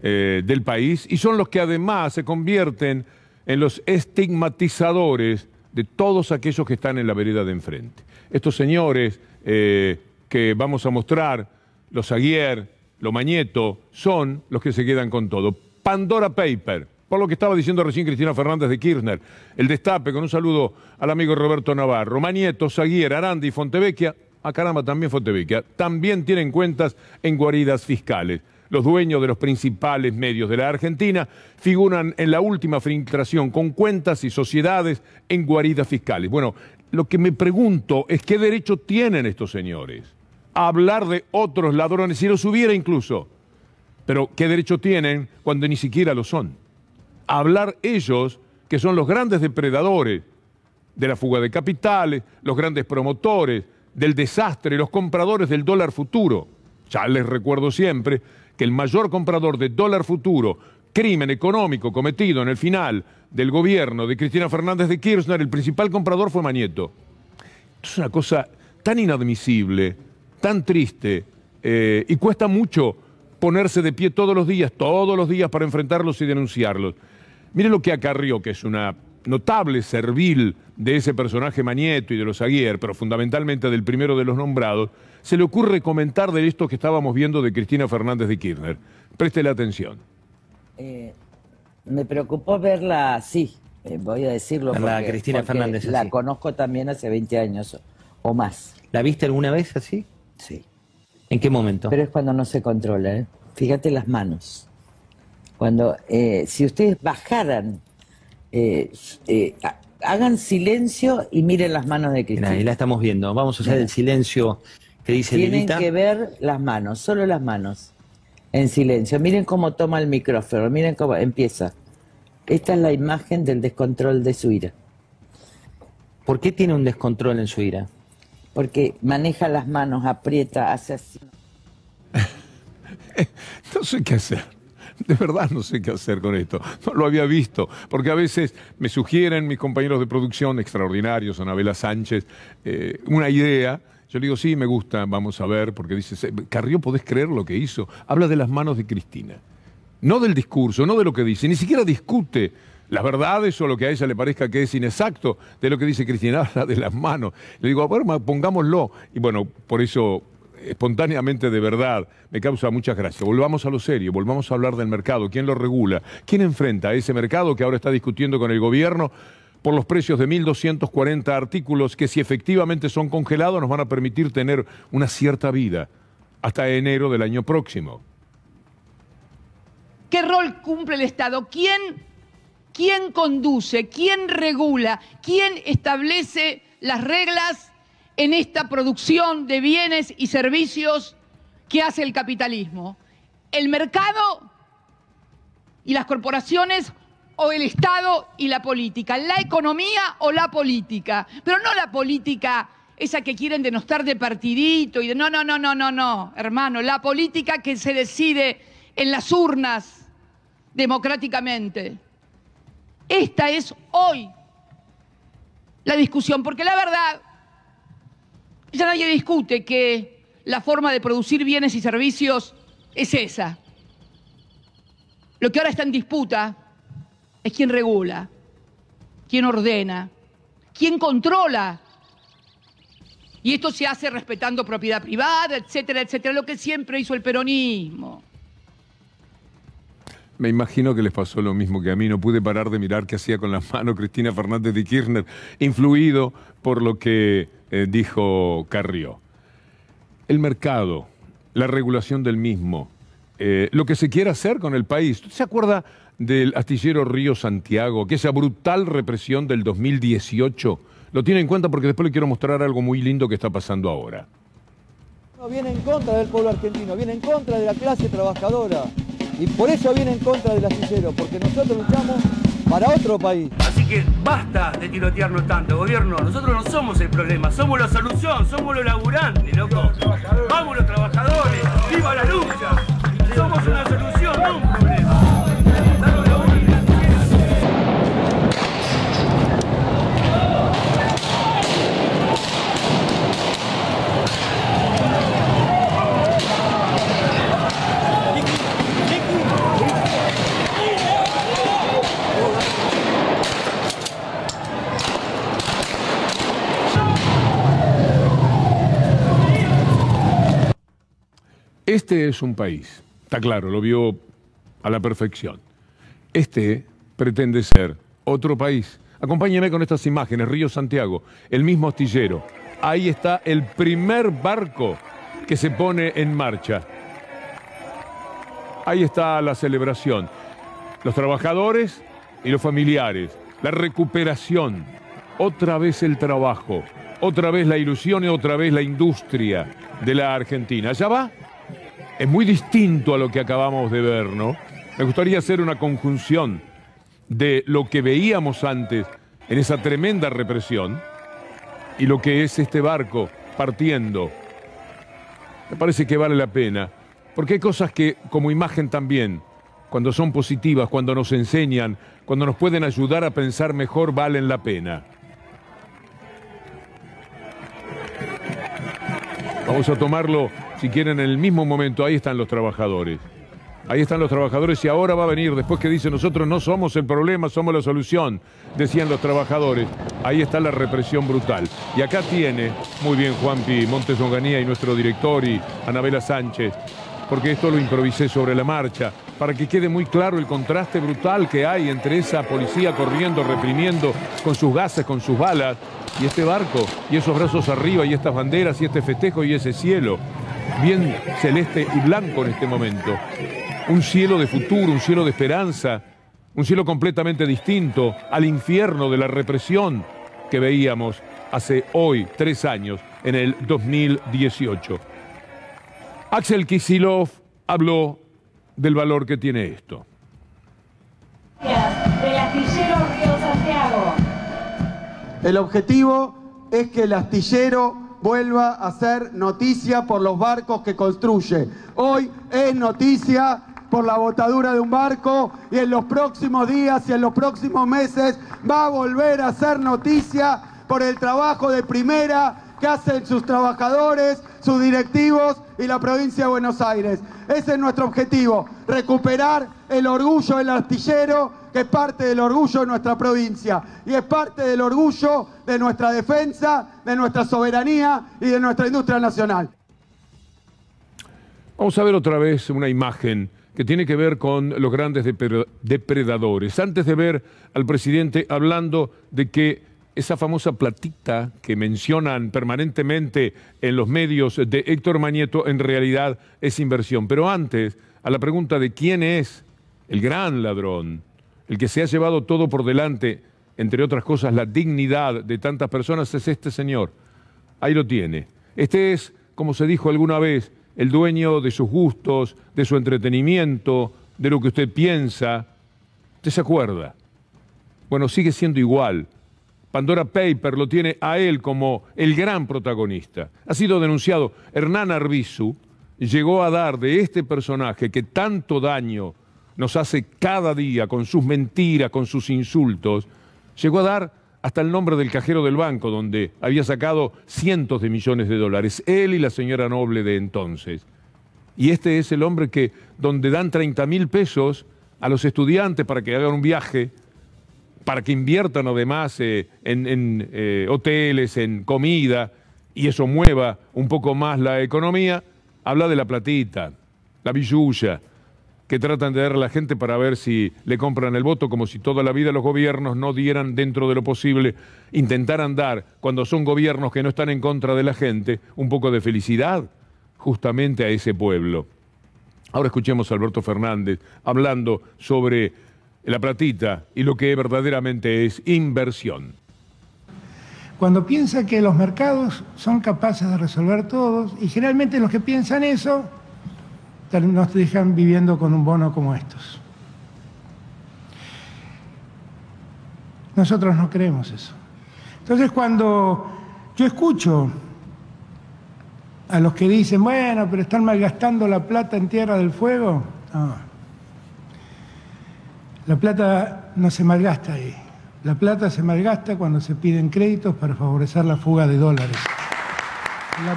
del país, y son los que además se convierten en los estigmatizadores de todos aquellos que están en la vereda de enfrente. Estos señores que vamos a mostrar, los Aguier, los Mañeto, son los que se quedan con todo. Pandora Paper, por lo que estaba diciendo recién Cristina Fernández de Kirchner, el Destape, con un saludo al amigo Roberto Navarro. Mañeto, Aguier, Arandi, Fontevecchia, caramba, también Fontevecchia, también tienen cuentas en guaridas fiscales. Los dueños de los principales medios de la Argentina figuran en la última filtración con cuentas y sociedades en guaridas fiscales. Bueno, lo que me pregunto es qué derecho tienen estos señores a hablar de otros ladrones, si los hubiera incluso. Pero qué derecho tienen cuando ni siquiera lo son. A hablar ellos, que son los grandes depredadores de la fuga de capitales, los grandes promotores del desastre, los compradores del dólar futuro. Ya les recuerdo siempre que el mayor comprador de dólar futuro, crimen económico cometido en el final del gobierno de Cristina Fernández de Kirchner, el principal comprador fue Mañeto. Esto es una cosa tan inadmisible, tan triste, y cuesta mucho ponerse de pie todos los días para enfrentarlos y denunciarlos. Miren lo que acarrió, que es una notable servil de ese personaje Mañeto y de los Aguirre, pero fundamentalmente del primero de los nombrados, se le ocurre comentar de esto que estábamos viendo de Cristina Fernández de Kirchner. Préstele atención. Me preocupó verla así, voy a decirlo. La Cristina Fernández así. La conozco también hace 20 años o más. ¿La viste alguna vez así? Sí. ¿En qué momento? Pero es cuando no se controla, ¿eh? Fíjate las manos. Cuando, si ustedes bajaran, hagan silencio y miren las manos de Cristina. Ahí la estamos viendo. Vamos a hacer el silencio que dice Tienen Lilita. que ver las manos, solo las manos, en silencio. Miren cómo toma el micrófono, miren cómo empieza. Esta es la imagen del descontrol de su ira. ¿Por qué tiene un descontrol en su ira? Porque maneja las manos, aprieta, hace así. No sé qué hacer. De verdad no sé qué hacer con esto. No lo había visto. Porque a veces me sugieren mis compañeros de producción extraordinarios, Anabela Sánchez, una idea. Yo le digo, sí, me gusta, vamos a ver, porque dice, Carrió, ¿podés creer lo que hizo? Habla de las manos de Cristina. No del discurso, no de lo que dice, ni siquiera discute las verdades o lo que a ella le parezca que es inexacto de lo que dice Cristina, habla de las manos. Le digo, a ver, pongámoslo. Y bueno, por eso, espontáneamente, de verdad, me causa muchas gracias. Volvamos a lo serio, volvamos a hablar del mercado. ¿Quién lo regula? ¿Quién enfrenta a ese mercado que ahora está discutiendo con el gobierno por los precios de 1.240 artículos que, si efectivamente son congelados, nos van a permitir tener una cierta vida hasta enero del año próximo? ¿Qué rol cumple el Estado? ¿Quién conduce? ¿Quién regula? ¿Quién establece las reglas en esta producción de bienes y servicios que hace el capitalismo? ¿El mercado y las corporaciones o el Estado y la política? ¿La economía o la política? Pero no la política esa que quieren denostar de partidito y de no, hermano, la política que se decide en las urnas democráticamente. Esta es hoy la discusión, porque la verdad, ya nadie discute que la forma de producir bienes y servicios es esa. Lo que ahora está en disputa es quién regula, quién ordena, quién controla. Y esto se hace respetando propiedad privada, etcétera, etcétera, lo que siempre hizo el peronismo. Me imagino que les pasó lo mismo que a mí. No pude parar de mirar qué hacía con las manos Cristina Fernández de Kirchner, influido por lo que dijo Carrió. El mercado, la regulación del mismo, lo que se quiere hacer con el país. ¿Usted se acuerda del astillero Río Santiago? Que esa brutal represión del 2018 lo tiene en cuenta, porque después le quiero mostrar algo muy lindo que está pasando ahora. No viene en contra del pueblo argentino, viene en contra de la clase trabajadora. Y por eso viene en contra del astillero, porque nosotros luchamos para otro país. Así que basta de tirotearnos tanto, gobierno. Nosotros no somos el problema, somos la solución, somos los laburantes, loco. Vamos los trabajadores, viva la lucha. Somos una solución, no un problema. Este es un país, está claro, lo vio a la perfección. Este pretende ser otro país. Acompáñenme con estas imágenes, Río Santiago, el mismo astillero. Ahí está el primer barco que se pone en marcha. Ahí está la celebración. Los trabajadores y los familiares, la recuperación, otra vez el trabajo, otra vez la ilusión y otra vez la industria de la Argentina. ¿Ya va? Es muy distinto a lo que acabamos de ver, ¿no? Me gustaría hacer una conjunción de lo que veíamos antes en esa tremenda represión y lo que es este barco partiendo. Me parece que vale la pena, porque hay cosas que, como imagen también, cuando son positivas, cuando nos enseñan, cuando nos pueden ayudar a pensar mejor, valen la pena. Vamos a tomarlo, si quieren, en el mismo momento. Ahí están los trabajadores. Ahí están los trabajadores y ahora va a venir, después que dice nosotros no somos el problema, somos la solución, decían los trabajadores. Ahí está la represión brutal. Y acá tiene, muy bien Juanpi Montes Onganía y nuestro director y Anabela Sánchez, porque esto lo improvisé sobre la marcha, para que quede muy claro el contraste brutal que hay entre esa policía corriendo, reprimiendo con sus gases, con sus balas, y este barco, y esos brazos arriba, y estas banderas, y este festejo, y ese cielo, bien celeste y blanco en este momento. Un cielo de futuro, un cielo de esperanza, un cielo completamente distinto al infierno de la represión que veíamos hace hoy, 3 años, en el 2018. Axel Kicillof habló del valor que tiene esto. Del astillero Río Santiago. El objetivo es que el astillero vuelva a ser noticia por los barcos que construye. Hoy es noticia por la botadura de un barco y en los próximos días y en los próximos meses va a volver a ser noticia por el trabajo de primera que hacen sus trabajadores, sus directivos y la provincia de Buenos Aires. Ese es nuestro objetivo, recuperar el orgullo del astillero, que es parte del orgullo de nuestra provincia y es parte del orgullo de nuestra defensa, de nuestra soberanía y de nuestra industria nacional. Vamos a ver otra vez una imagen que tiene que ver con los grandes depredadores. Antes de ver al presidente hablando de que esa famosa platita que mencionan permanentemente en los medios de Héctor Mañeto en realidad es inversión. Pero antes, a la pregunta de quién es el gran ladrón, el que se ha llevado todo por delante, entre otras cosas la dignidad de tantas personas, es este señor. Ahí lo tiene. Este es, como se dijo alguna vez, el dueño de sus gustos, de su entretenimiento, de lo que usted piensa. ¿Usted se acuerda? Bueno, sigue siendo igual. Pandora Paper lo tiene a él como el gran protagonista. Ha sido denunciado. Hernán Arbizu llegó a dar de este personaje que tanto daño nos hace cada día con sus mentiras, con sus insultos, llegó a dar hasta el nombre del cajero del banco, donde había sacado cientos de millones de dólares, él y la señora Noble de entonces. Y este es el hombre que, donde dan 30.000 pesos a los estudiantes para que hagan un viaje, para que inviertan además en hoteles, en comida, y eso mueva un poco más la economía, habla de la platita, la billulla, que tratan de dar a la gente para ver si le compran el voto, como si toda la vida los gobiernos no dieran dentro de lo posible, intentaran dar, cuando son gobiernos que no están en contra de la gente, un poco de felicidad justamente a ese pueblo. Ahora escuchemos a Alberto Fernández hablando sobre la platita y lo que verdaderamente es inversión. Cuando piensa que los mercados son capaces de resolver todo, y generalmente los que piensan eso nos dejan viviendo con un bono como estos. Nosotros no creemos eso. Entonces, cuando yo escucho a los que dicen, bueno, pero están malgastando la plata en Tierra del Fuego, no. La plata no se malgasta ahí. La plata se malgasta cuando se piden créditos para favorecer la fuga de dólares. La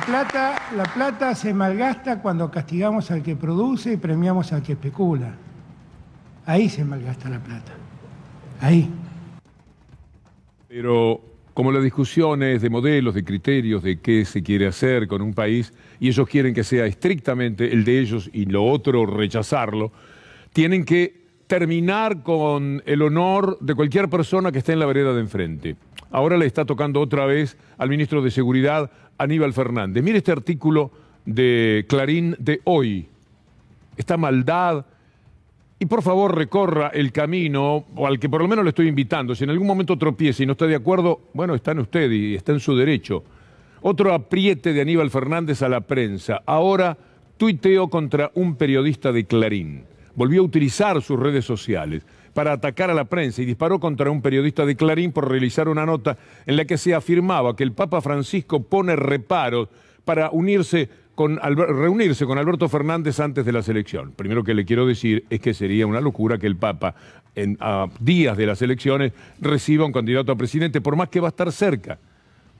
plata se malgasta cuando castigamos al que produce y premiamos al que especula. Ahí se malgasta la plata. Ahí. Pero como la discusión es de modelos, de criterios, de qué se quiere hacer con un país, y ellos quieren que sea estrictamente el de ellos y lo otro rechazarlo, tienen que terminar con el honor de cualquier persona que esté en la vereda de enfrente. Ahora le está tocando otra vez al ministro de Seguridad, Aníbal Fernández. Mire este artículo de Clarín de hoy. Esta maldad. Y por favor recorra el camino, o al que por lo menos le estoy invitando. Si en algún momento tropieza y no está de acuerdo, bueno, está en usted y está en su derecho. Otro apriete de Aníbal Fernández a la prensa. Ahora tuiteó contra un periodista de Clarín. Volvió a utilizar sus redes sociales para atacar a la prensa y disparó contra un periodista de Clarín por realizar una nota en la que se afirmaba que el Papa Francisco pone reparos para reunirse con Alberto Fernández antes de la elección. Primero que le quiero decir es que sería una locura que el Papa, a días de las elecciones, reciba un candidato a presidente, por más que va a estar cerca.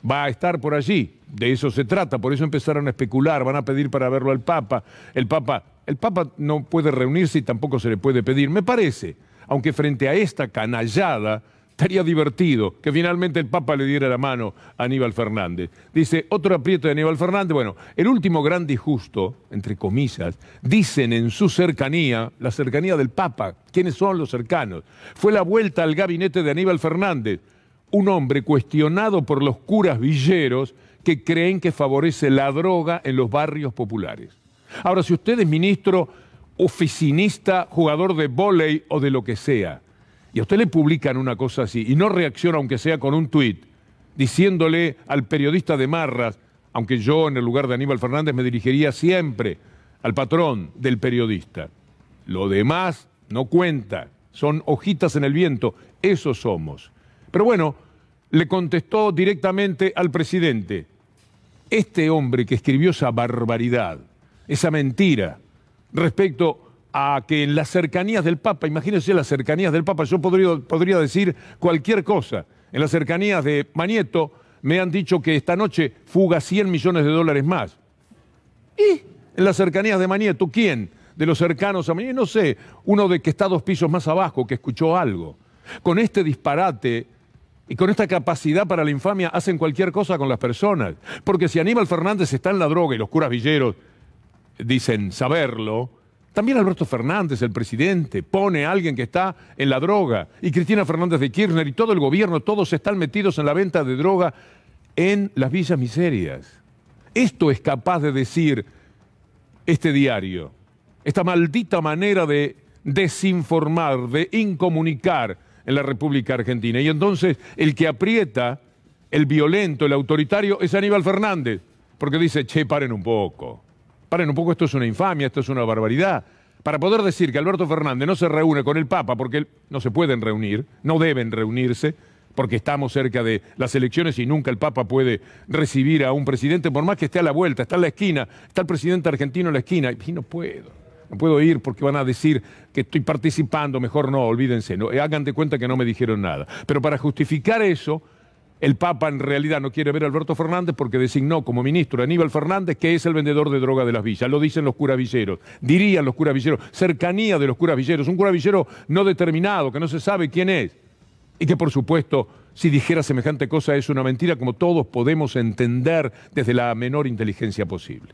Va a estar por allí, de eso se trata, por eso empezaron a especular, van a pedir para verlo al Papa. El Papa El Papa no puede reunirse y tampoco se le puede pedir. Me parece, aunque frente a esta canallada, estaría divertido que finalmente el Papa le diera la mano a Aníbal Fernández. Dice, otro aprieto de Aníbal Fernández. Bueno, el último gran disgusto, entre comillas, dicen en su cercanía, la cercanía del Papa, ¿quiénes son los cercanos? Fue la vuelta al gabinete de Aníbal Fernández, un hombre cuestionado por los curas villeros que creen que favorece la droga en los barrios populares. Ahora, si usted es ministro, oficinista, jugador de vóley o de lo que sea, y a usted le publican una cosa así y no reacciona aunque sea con un tuit, diciéndole al periodista de Marras, aunque yo en el lugar de Aníbal Fernández me dirigiría siempre al patrón del periodista. Lo demás no cuenta, son hojitas en el viento, eso somos. Pero bueno, le contestó directamente al presidente. Este hombre que escribió esa barbaridad, esa mentira, respecto a que en las cercanías del Papa, imagínense las cercanías del Papa, yo podría decir cualquier cosa. En las cercanías de Manieto me han dicho que esta noche fuga 100 millones de dólares más. ¿Y en las cercanías de Manieto quién? De los cercanos a Manieto, no sé, uno de que está 2 pisos más abajo, que escuchó algo. Con este disparate y con esta capacidad para la infamia hacen cualquier cosa con las personas. Porque si Aníbal Fernández está en la droga y los curas villeros dicen saberlo, también Alberto Fernández, el presidente, pone a alguien que está en la droga. Y Cristina Fernández de Kirchner y todo el gobierno, todos están metidos en la venta de droga en las villas miserias. Esto es capaz de decir este diario. Esta maldita manera de desinformar, de incomunicar en la República Argentina. Y entonces el que aprieta, el violento, el autoritario, es Aníbal Fernández. Porque dice, che, paren un poco. Paren un poco, esto es una infamia, esto es una barbaridad. Para poder decir que Alberto Fernández no se reúne con el Papa, porque no se pueden reunir, no deben reunirse, porque estamos cerca de las elecciones y nunca el Papa puede recibir a un presidente, por más que esté a la vuelta, está en la esquina, está el presidente argentino en la esquina, y no puedo ir porque van a decir que estoy participando, mejor no, olvídense, no, hagan de cuenta que no me dijeron nada. Pero para justificar eso, el Papa en realidad no quiere ver a Alberto Fernández porque designó como ministro a Aníbal Fernández, que es el vendedor de droga de las villas. Lo dicen los curas villeros, dirían los curas villeros, cercanía de los curas villeros, un cura villero no determinado, que no se sabe quién es. Y que por supuesto, si dijera semejante cosa es una mentira, como todos podemos entender desde la menor inteligencia posible.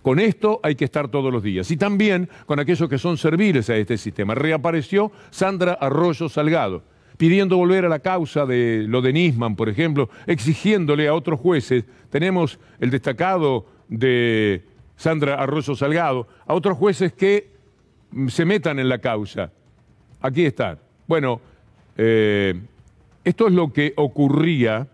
Con esto hay que estar todos los días. Y también con aquellos que son serviles a este sistema. Reapareció Sandra Arroyo Salgado, pidiendo volver a la causa de lo de Nisman, por ejemplo, exigiéndole a otros jueces, tenemos el destacado de Sandra Arroyo Salgado, a otros jueces que se metan en la causa. Aquí está. Bueno, esto es lo que ocurría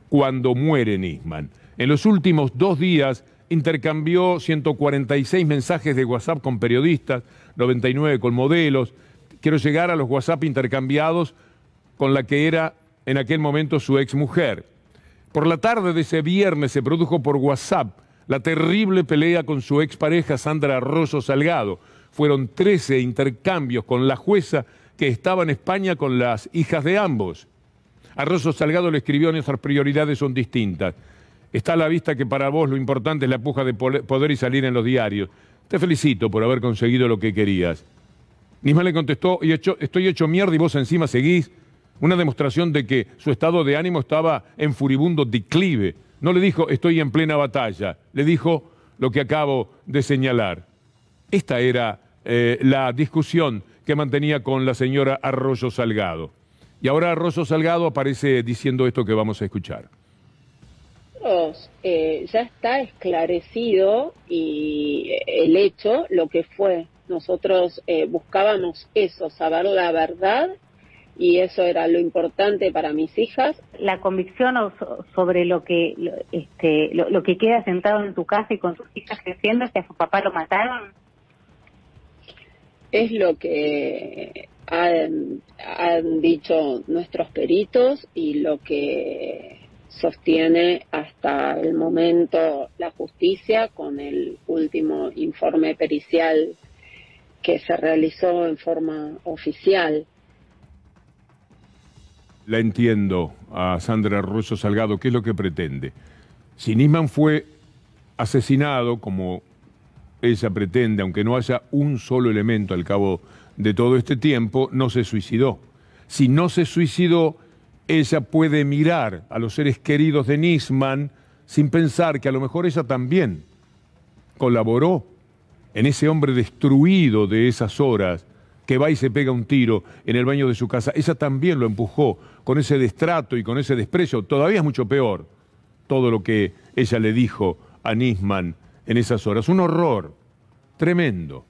cuando muere Nisman. En los últimos 2 días intercambió 146 mensajes de WhatsApp con periodistas, 99 con modelos. Quiero llegar a los WhatsApp intercambiados con la que era en aquel momento su exmujer. Por la tarde de ese viernes se produjo por WhatsApp la terrible pelea con su expareja Sandra Arroyo Salgado. Fueron 13 intercambios con la jueza que estaba en España con las hijas de ambos. Arroyo Salgado le escribió: nuestras prioridades son distintas. Está a la vista que para vos lo importante es la puja de poder y salir en los diarios. Te felicito por haber conseguido lo que querías. Nisman le contestó: estoy hecho mierda y vos encima seguís. Una demostración de que su estado de ánimo estaba en furibundo declive. No le dijo estoy en plena batalla, le dijo lo que acabo de señalar. Esta era la discusión que mantenía con la señora Arroyo Salgado. Y ahora Arroyo Salgado aparece diciendo esto que vamos a escuchar. Ya está esclarecido y el hecho, lo que fue. Nosotros buscábamos eso, saber la verdad, y eso era lo importante para mis hijas. La convicción sobre lo que queda sentado en tu casa y con tus hijas creciendo es que a su papá lo mataron. Es lo que han dicho nuestros peritos y lo que sostiene hasta el momento la justicia con el último informe pericial que se realizó en forma oficial. La entiendo a Sandra Arroyo Salgado. ¿Qué es lo que pretende? Si Nisman fue asesinado, como ella pretende, aunque no haya un solo elemento al cabo de todo este tiempo, no se suicidó. Si no se suicidó, ella puede mirar a los seres queridos de Nisman sin pensar que a lo mejor ella también colaboró en ese hombre destruido de esas horas que va y se pega un tiro en el baño de su casa. Ella también lo empujó con ese destrato y con ese desprecio. Todavía es mucho peor todo lo que ella le dijo a Nisman en esas horas. Un horror tremendo.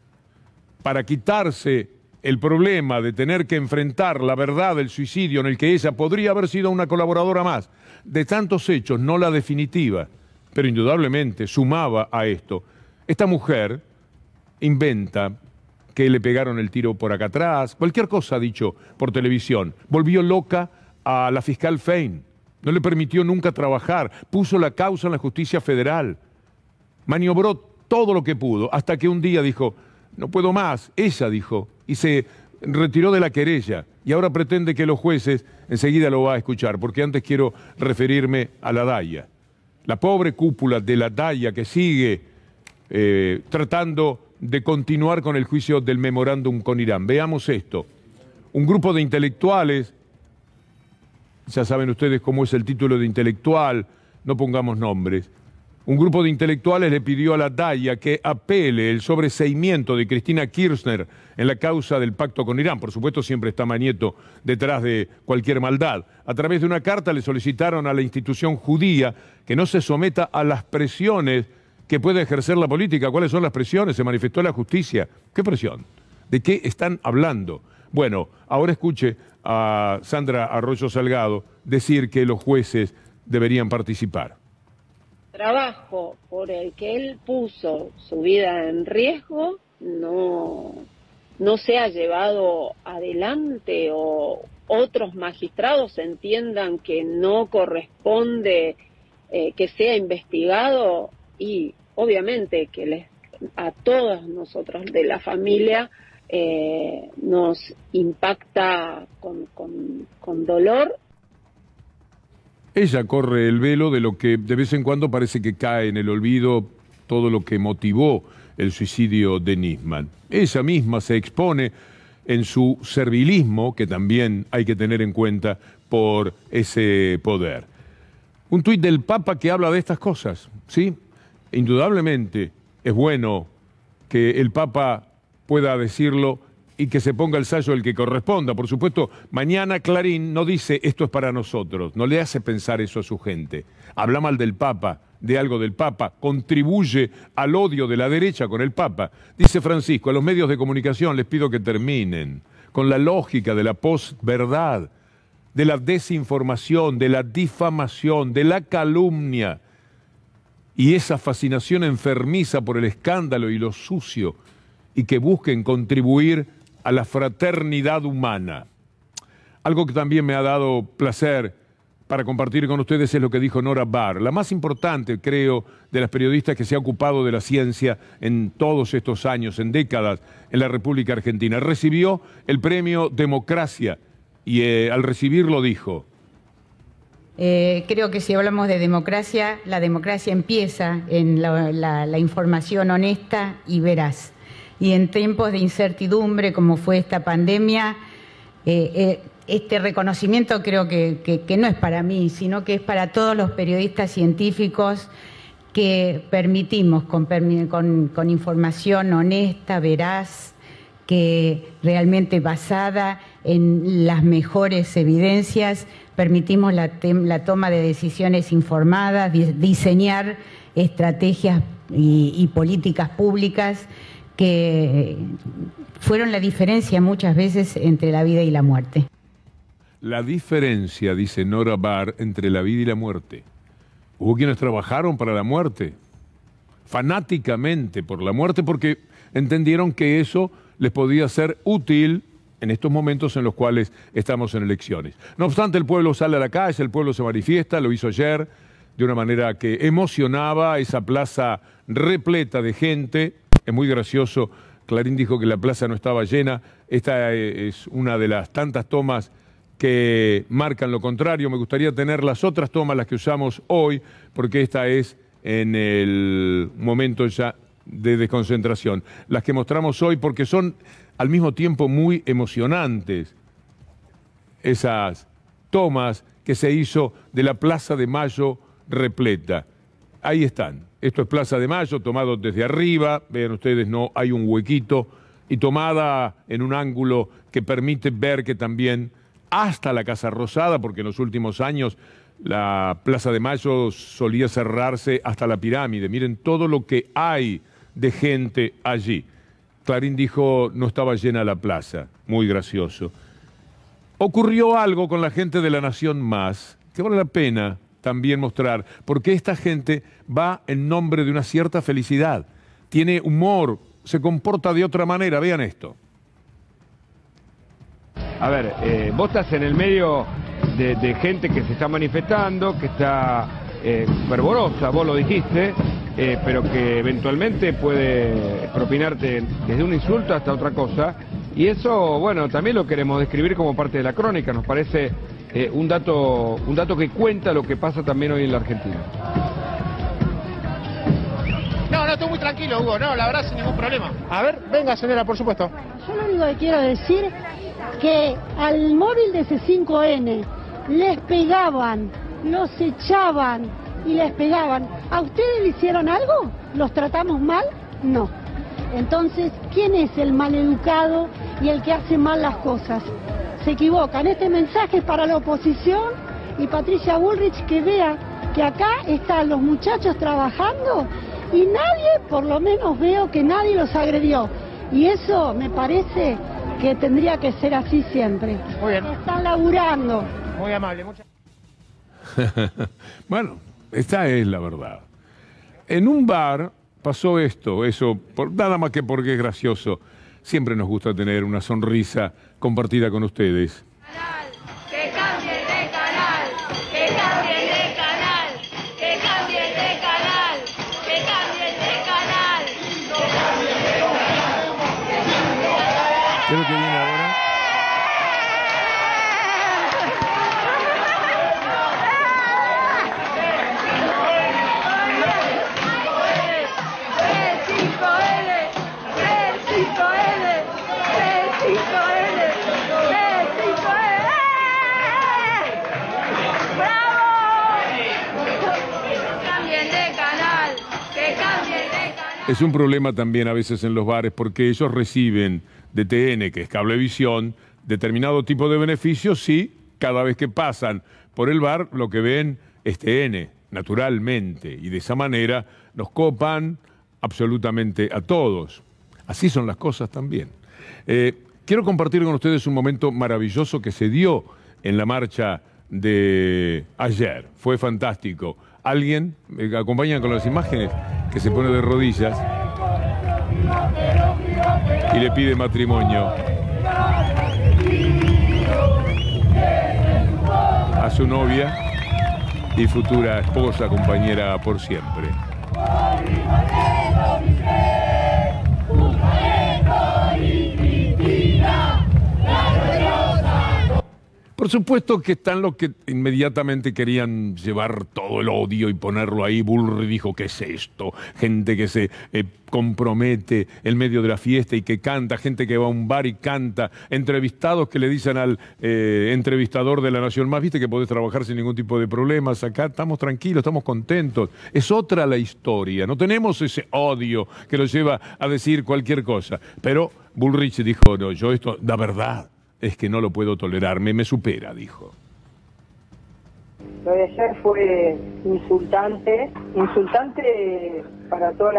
Para quitarse el problema de tener que enfrentar la verdad del suicidio en el que ella podría haber sido una colaboradora más de tantos hechos, no la definitiva, pero indudablemente sumaba a esto. Esta mujer inventa que le pegaron el tiro por acá atrás, cualquier cosa ha dicho por televisión. Volvió loca a la fiscal Fein, no le permitió nunca trabajar, puso la causa en la justicia federal, maniobró todo lo que pudo, hasta que un día dijo, no puedo más, ella dijo, y se retiró de la querella, y ahora pretende que los jueces enseguida lo va a escuchar, porque antes quiero referirme a la DAIA. La pobre cúpula de la DAIA que sigue tratando de continuar con el juicio del memorándum con Irán. Veamos esto. Un grupo de intelectuales, ya saben ustedes cómo es el título de intelectual, no pongamos nombres. Un grupo de intelectuales le pidió a la DAIA que apele el sobreseimiento de Cristina Kirchner en la causa del pacto con Irán. Por supuesto, siempre está Mañeto detrás de cualquier maldad. A través de una carta le solicitaron a la institución judía que no se someta a las presiones que puede ejercer la política. ¿Cuáles son las presiones? Se manifestó la justicia. ¿Qué presión? ¿De qué están hablando? Bueno, ahora escuche a Sandra Arroyo Salgado decir que los jueces deberían participar. Trabajo por el que él puso su vida en riesgo no se ha llevado adelante, o otros magistrados entiendan que no corresponde que sea investigado, y obviamente que a todas nosotros de la familia nos impacta con dolor. Ella corre el velo de lo que de vez en cuando parece que cae en el olvido, todo lo que motivó el suicidio de Nisman. Ella misma se expone en su servilismo, que también hay que tener en cuenta por ese poder. Un tuit del Papa que habla de estas cosas, ¿sí? Indudablemente es bueno que el Papa pueda decirlo y que se ponga el sello el que corresponda. Por supuesto, mañana Clarín no dice esto es para nosotros, no le hace pensar eso a su gente. Habla mal del Papa, de algo del Papa, contribuye al odio de la derecha con el Papa. Dice Francisco, a los medios de comunicación les pido que terminen con la lógica de la posverdad, de la desinformación, de la difamación, de la calumnia y esa fascinación enfermiza por el escándalo y lo sucio, y que busquen contribuir a la fraternidad humana. Algo que también me ha dado placer para compartir con ustedes es lo que dijo Nora Barr, la más importante, creo, de las periodistas que se ha ocupado de la ciencia en todos estos años, en décadas, en la República Argentina. Recibió el premio Democracia y al recibirlo dijo: creo que si hablamos de democracia, la democracia empieza en la información honesta y veraz. Y en tiempos de incertidumbre como fue esta pandemia, este reconocimiento creo que no es para mí, sino que es para todos los periodistas científicos que permitimos con información honesta, veraz, que realmente basada en las mejores evidencias, permitimos la toma de decisiones informadas, diseñar estrategias y políticas públicas que fueron la diferencia muchas veces entre la vida y la muerte. La diferencia, dice Nora Barr, entre la vida y la muerte. Hubo quienes trabajaron para la muerte, fanáticamente por la muerte, porque entendieron que eso les podía ser útil en estos momentos en los cuales estamos en elecciones. No obstante, el pueblo sale a la calle, el pueblo se manifiesta, lo hizo ayer de una manera que emocionaba, esa plaza repleta de gente. Es muy gracioso, Clarín dijo que la plaza no estaba llena. Esta es una de las tantas tomas que marcan lo contrario. Me gustaría tener las otras tomas, las que usamos hoy, porque esta es en el momento ya de desconcentración, las que mostramos hoy, porque son al mismo tiempo muy emocionantes esas tomas que se hizo de la Plaza de Mayo repleta. Ahí están. Esto es Plaza de Mayo, tomado desde arriba. Vean ustedes, no hay un huequito. Y tomada en un ángulo que permite ver que también hasta la Casa Rosada, porque en los últimos años la Plaza de Mayo solía cerrarse hasta la pirámide. Miren todo lo que hay de gente allí. Clarín dijo, no estaba llena la plaza. Muy gracioso. Ocurrió algo con la gente de La Nación Más, que vale la pena también mostrar, porque esta gente va en nombre de una cierta felicidad. Tiene humor, se comporta de otra manera. Vean esto. A ver, vos estás en el medio de gente que se está manifestando, que está fervorosa, vos lo dijiste, pero que eventualmente puede propinarte desde un insulto hasta otra cosa. Y eso, bueno, también lo queremos describir como parte de la crónica. Nos parece un dato que cuenta lo que pasa también hoy en la Argentina. No, estoy muy tranquilo, Hugo, no, la verdad sin ningún problema. A ver, venga señora, por supuesto. Yo lo único que quiero decir que al móvil de C5N les pegaban, los echaban y les pegaban. ¿A ustedes le hicieron algo? ¿Los tratamos mal? No. Entonces, ¿quién es el maleducado y el que hace mal las cosas? Se equivocan. Este mensaje es para la oposición y Patricia Bullrich que vea que acá están los muchachos trabajando y nadie, por lo menos veo que nadie los agredió. Y eso me parece que tendría que ser así siempre. Muy bien. Están laburando. Muy amable. Muchas... Bueno, esta es la verdad. En un bar pasó esto, eso, nada más que porque es gracioso. Siempre nos gusta tener una sonrisa compartida con ustedes. Que cambien de canal, que cambien de canal, que cambien de canal, que cambien de canal. ¿Qué es lo que viene ahora? Es un problema también a veces en los bares porque ellos reciben de TN, que es Cablevisión, determinado tipo de beneficios y cada vez que pasan por el bar lo que ven es TN, naturalmente. Y de esa manera nos copan absolutamente a todos. Así son las cosas también. Quiero compartir con ustedes un momento maravilloso que se dio en la marcha de ayer. Fue fantástico. Alguien, me acompañan con las imágenes, que se pone de rodillas y le pide matrimonio a su novia y futura esposa, compañera por siempre. Por supuesto que están los que inmediatamente querían llevar todo el odio y ponerlo ahí. Bullrich dijo, ¿qué es esto? Gente que se compromete en medio de la fiesta y que canta, gente que va a un bar y canta, entrevistados que le dicen al entrevistador de La Nación Más, viste que podés trabajar sin ningún tipo de problemas, acá estamos tranquilos, estamos contentos. Es otra la historia, no tenemos ese odio que los lleva a decir cualquier cosa. Pero Bullrich dijo, no, yo esto, la verdad es que no lo puedo tolerar, me supera, dijo. Lo de ayer fue insultante para toda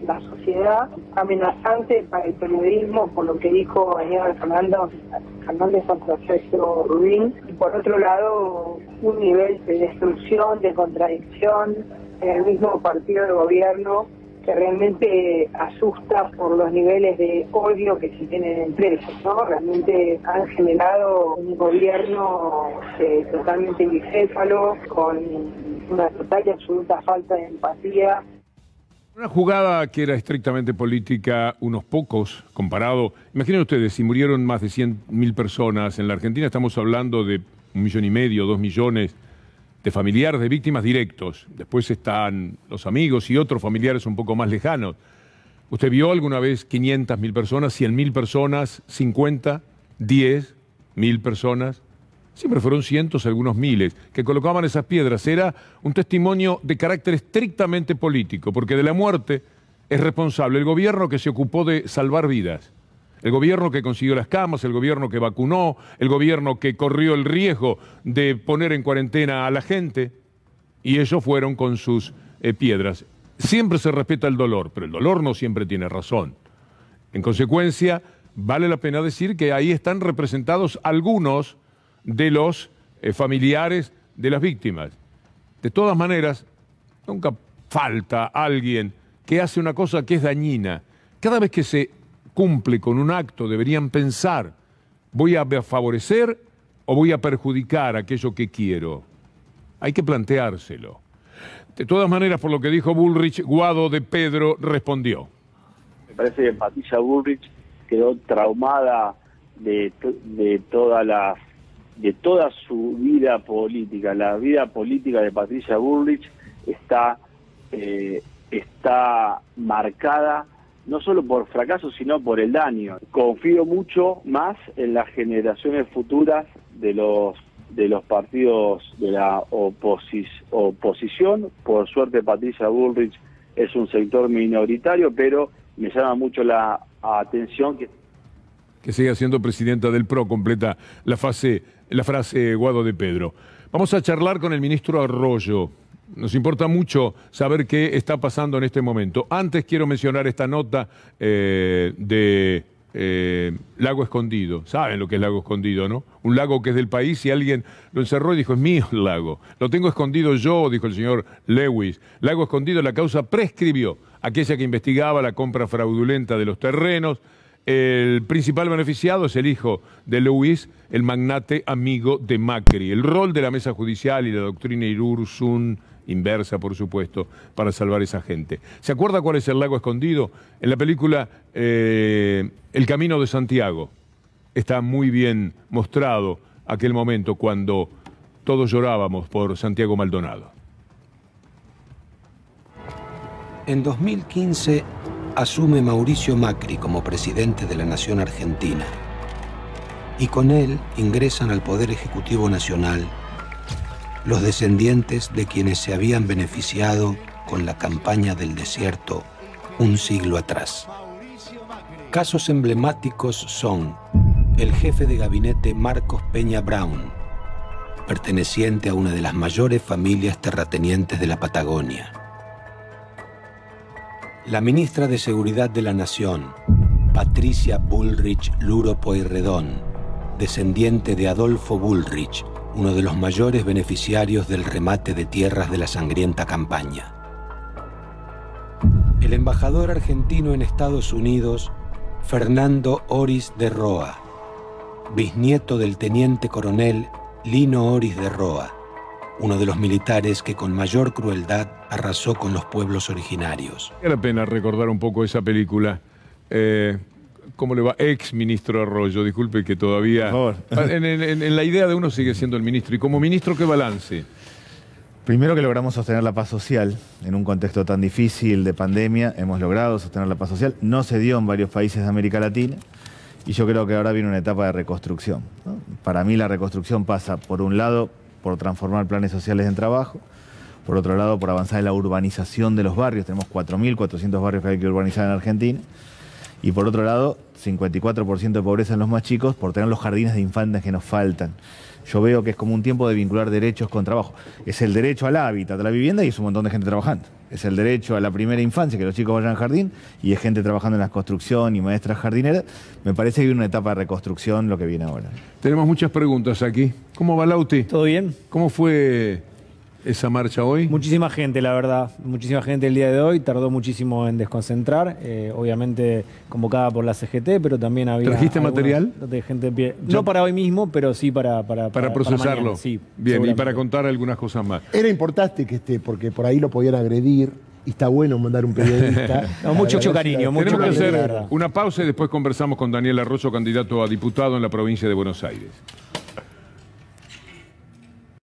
la sociedad, amenazante para el periodismo, por lo que dijo Aníbal Fernández contra Sergio Rubín, y por otro lado un nivel de destrucción, de contradicción en el mismo partido de gobierno que realmente asusta por los niveles de odio que se tienen entre ellos, ¿no? Realmente han generado un gobierno totalmente bicéfalo, con una total y absoluta falta de empatía. Una jugada que era estrictamente política, unos pocos comparado. Imaginen ustedes, si murieron más de 100.000 personas en la Argentina, estamos hablando de 1,5 millones, 2 millones de familiares de víctimas directos. Después están los amigos y otros familiares un poco más lejanos. ¿Usted vio alguna vez 500.000 personas, 100.000 personas, 50, 10.000 personas? Siempre fueron cientos, algunos miles, que colocaban esas piedras. Era un testimonio de carácter estrictamente político, porque de la muerte es responsable el gobierno que se ocupó de salvar vidas, el gobierno que consiguió las camas, el gobierno que vacunó, el gobierno que corrió el riesgo de poner en cuarentena a la gente, y ellos fueron con sus piedras. Siempre se respeta el dolor, pero el dolor no siempre tiene razón. En consecuencia, vale la pena decir que ahí están representados algunos de los familiares de las víctimas. De todas maneras, nunca falta alguien que hace una cosa que es dañina. Cada vez que se cumple con un acto deberían pensar, ¿voy a favorecer o voy a perjudicar aquello que quiero? Hay que planteárselo. De todas maneras, por lo que dijo Bullrich, Guado de Pedro respondió. Me parece que Patricia Bullrich quedó traumada de toda su vida política. La vida política de Patricia Bullrich está marcada no solo por fracaso, sino por el daño. Confío mucho más en las generaciones futuras de los partidos de la oposición. Por suerte, Patricia Bullrich es un sector minoritario, pero me llama mucho la atención que siga siendo presidenta del PRO, completa la frase Guado de Pedro. Vamos a charlar con el ministro Arroyo. Nos importa mucho saber qué está pasando en este momento. Antes quiero mencionar esta nota de Lago Escondido. ¿Saben lo que es Lago Escondido, no? Un lago que es del país y alguien lo encerró y dijo, es mío el lago. Lo tengo escondido yo, dijo el señor Lewis. Lago Escondido, la causa prescribió. Aquella que investigaba la compra fraudulenta de los terrenos. El principal beneficiado es el hijo de Lewis, el magnate amigo de Macri. El rol de la mesa judicial y la doctrina Irurzun, inversa por supuesto, para salvar a esa gente. ¿Se acuerda cuál es el lago escondido? En la película El Camino de Santiago está muy bien mostrado aquel momento cuando todos llorábamos por Santiago Maldonado. En 2015 asume Mauricio Macri como presidente de la Nación Argentina y con él ingresan al Poder Ejecutivo Nacional los descendientes de quienes se habían beneficiado con la campaña del desierto un siglo atrás. Casos emblemáticos son el jefe de gabinete Marcos Peña Brown, perteneciente a una de las mayores familias terratenientes de la Patagonia. La ministra de Seguridad de la Nación, Patricia Bullrich Luro Pueyrredón, descendiente de Adolfo Bullrich, uno de los mayores beneficiarios del remate de tierras de la sangrienta campaña. El embajador argentino en Estados Unidos, Fernando Oris de Roa, bisnieto del teniente coronel Lino Oris de Roa, uno de los militares que con mayor crueldad arrasó con los pueblos originarios. Vale la pena recordar un poco esa película. ¿Cómo le va? Ex ministro Arroyo, disculpe que todavía... Por favor. En la idea de uno sigue siendo el ministro. Y como ministro, ¿qué balance? Primero que logramos sostener la paz social en un contexto tan difícil de pandemia. Hemos logrado sostener la paz social. No se dio en varios países de América Latina. Y yo creo que ahora viene una etapa de reconstrucción, ¿no? Para mí la reconstrucción pasa, por un lado, por transformar planes sociales en trabajo. Por otro lado, por avanzar en la urbanización de los barrios. Tenemos 4.400 barrios que hay que urbanizar en Argentina. Y por otro lado, 54% de pobreza en los más chicos por tener los jardines de infantes que nos faltan. Yo veo que es como un tiempo de vincular derechos con trabajo. Es el derecho al hábitat, a la vivienda, y es un montón de gente trabajando. Es el derecho a la primera infancia, que los chicos vayan al jardín, y es gente trabajando en la construcción y maestras jardineras. Me parece que hay una etapa de reconstrucción lo que viene ahora. Tenemos muchas preguntas aquí. ¿Cómo va, Lauti? ¿Todo bien? ¿Cómo fue esa marcha hoy? Muchísima gente, la verdad. Muchísima gente el día de hoy. Tardó muchísimo en desconcentrar. Obviamente convocada por la CGT, pero también había... ¿Trajiste material? De gente en pie. No para hoy mismo, pero sí para procesarlo. Para mañana, sí, bien, y para contar algunas cosas más. Era importante que esté, porque por ahí lo podían agredir. Y está bueno mandar un periodista. No, mucho cariño, mucho cariño. Tenemos que hacer una pausa y después conversamos con Daniel Arroyo, candidato a diputado en la provincia de Buenos Aires.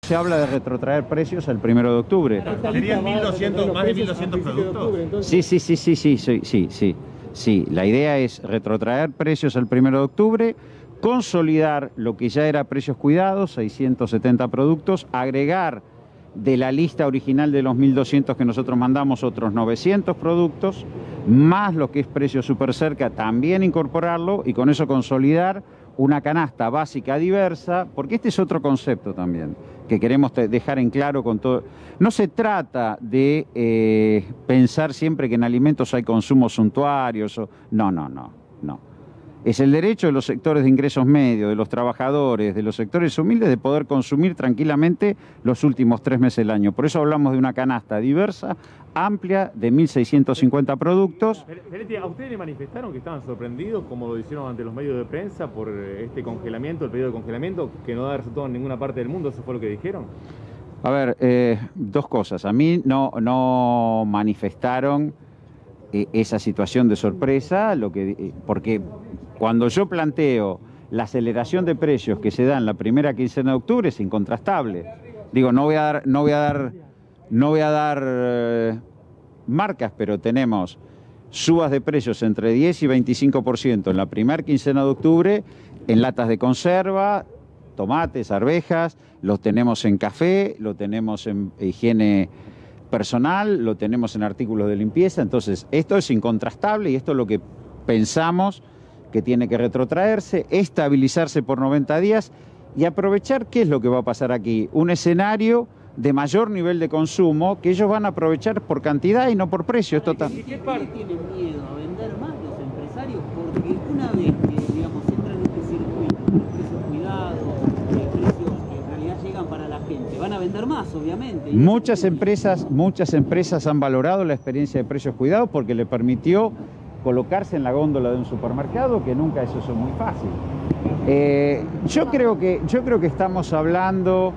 Se habla de retrotraer precios al 1 de octubre. ¿Serían 1.200, más de 1.200 productos? Sí. Sí, la idea es retrotraer precios el 1 de octubre, consolidar lo que ya era precios cuidados, 670 productos, agregar de la lista original de los 1.200 que nosotros mandamos otros 900 productos, más lo que es precio super cerca, también incorporarlo y con eso consolidar una canasta básica diversa, porque este es otro concepto también que queremos dejar en claro con todo. No se trata de pensar siempre que en alimentos hay consumos suntuarios. No. Es el derecho de los sectores de ingresos medios, de los trabajadores, de los sectores humildes, de poder consumir tranquilamente los últimos 3 meses del año. Por eso hablamos de una canasta diversa, amplia, de 1.650 productos. Feletti, ¿a ustedes le manifestaron que estaban sorprendidos, como lo hicieron ante los medios de prensa, por este congelamiento, el pedido de congelamiento, que no da resultado en ninguna parte del mundo? ¿Eso fue lo que dijeron? A ver, 2 cosas. A mí no manifestaron esa situación de sorpresa, porque cuando yo planteo la aceleración de precios que se da en la primera quincena de octubre es incontrastable. Digo, no voy a dar marcas, pero tenemos subas de precios entre 10 y 25% en la primera quincena de octubre en latas de conserva, tomates, arvejas, los tenemos en café, lo tenemos en higiene personal, lo tenemos en artículos de limpieza. Entonces, esto es incontrastable y esto es lo que pensamos que tiene que retrotraerse, estabilizarse por 90 días y aprovechar qué es lo que va a pasar aquí. Un escenario de mayor nivel de consumo que ellos van a aprovechar por cantidad y no por precio. ¿Qué tienen miedo a vender más los empresarios? Porque una vez que, digamos, entran en este circuito, los precios cuidados, precios que en realidad llegan para la gente, van a vender más, obviamente. Muchas empresas han valorado la experiencia de precios cuidados porque le permitió colocarse en la góndola de un supermercado, que nunca eso es muy fácil. Yo creo que estamos hablando...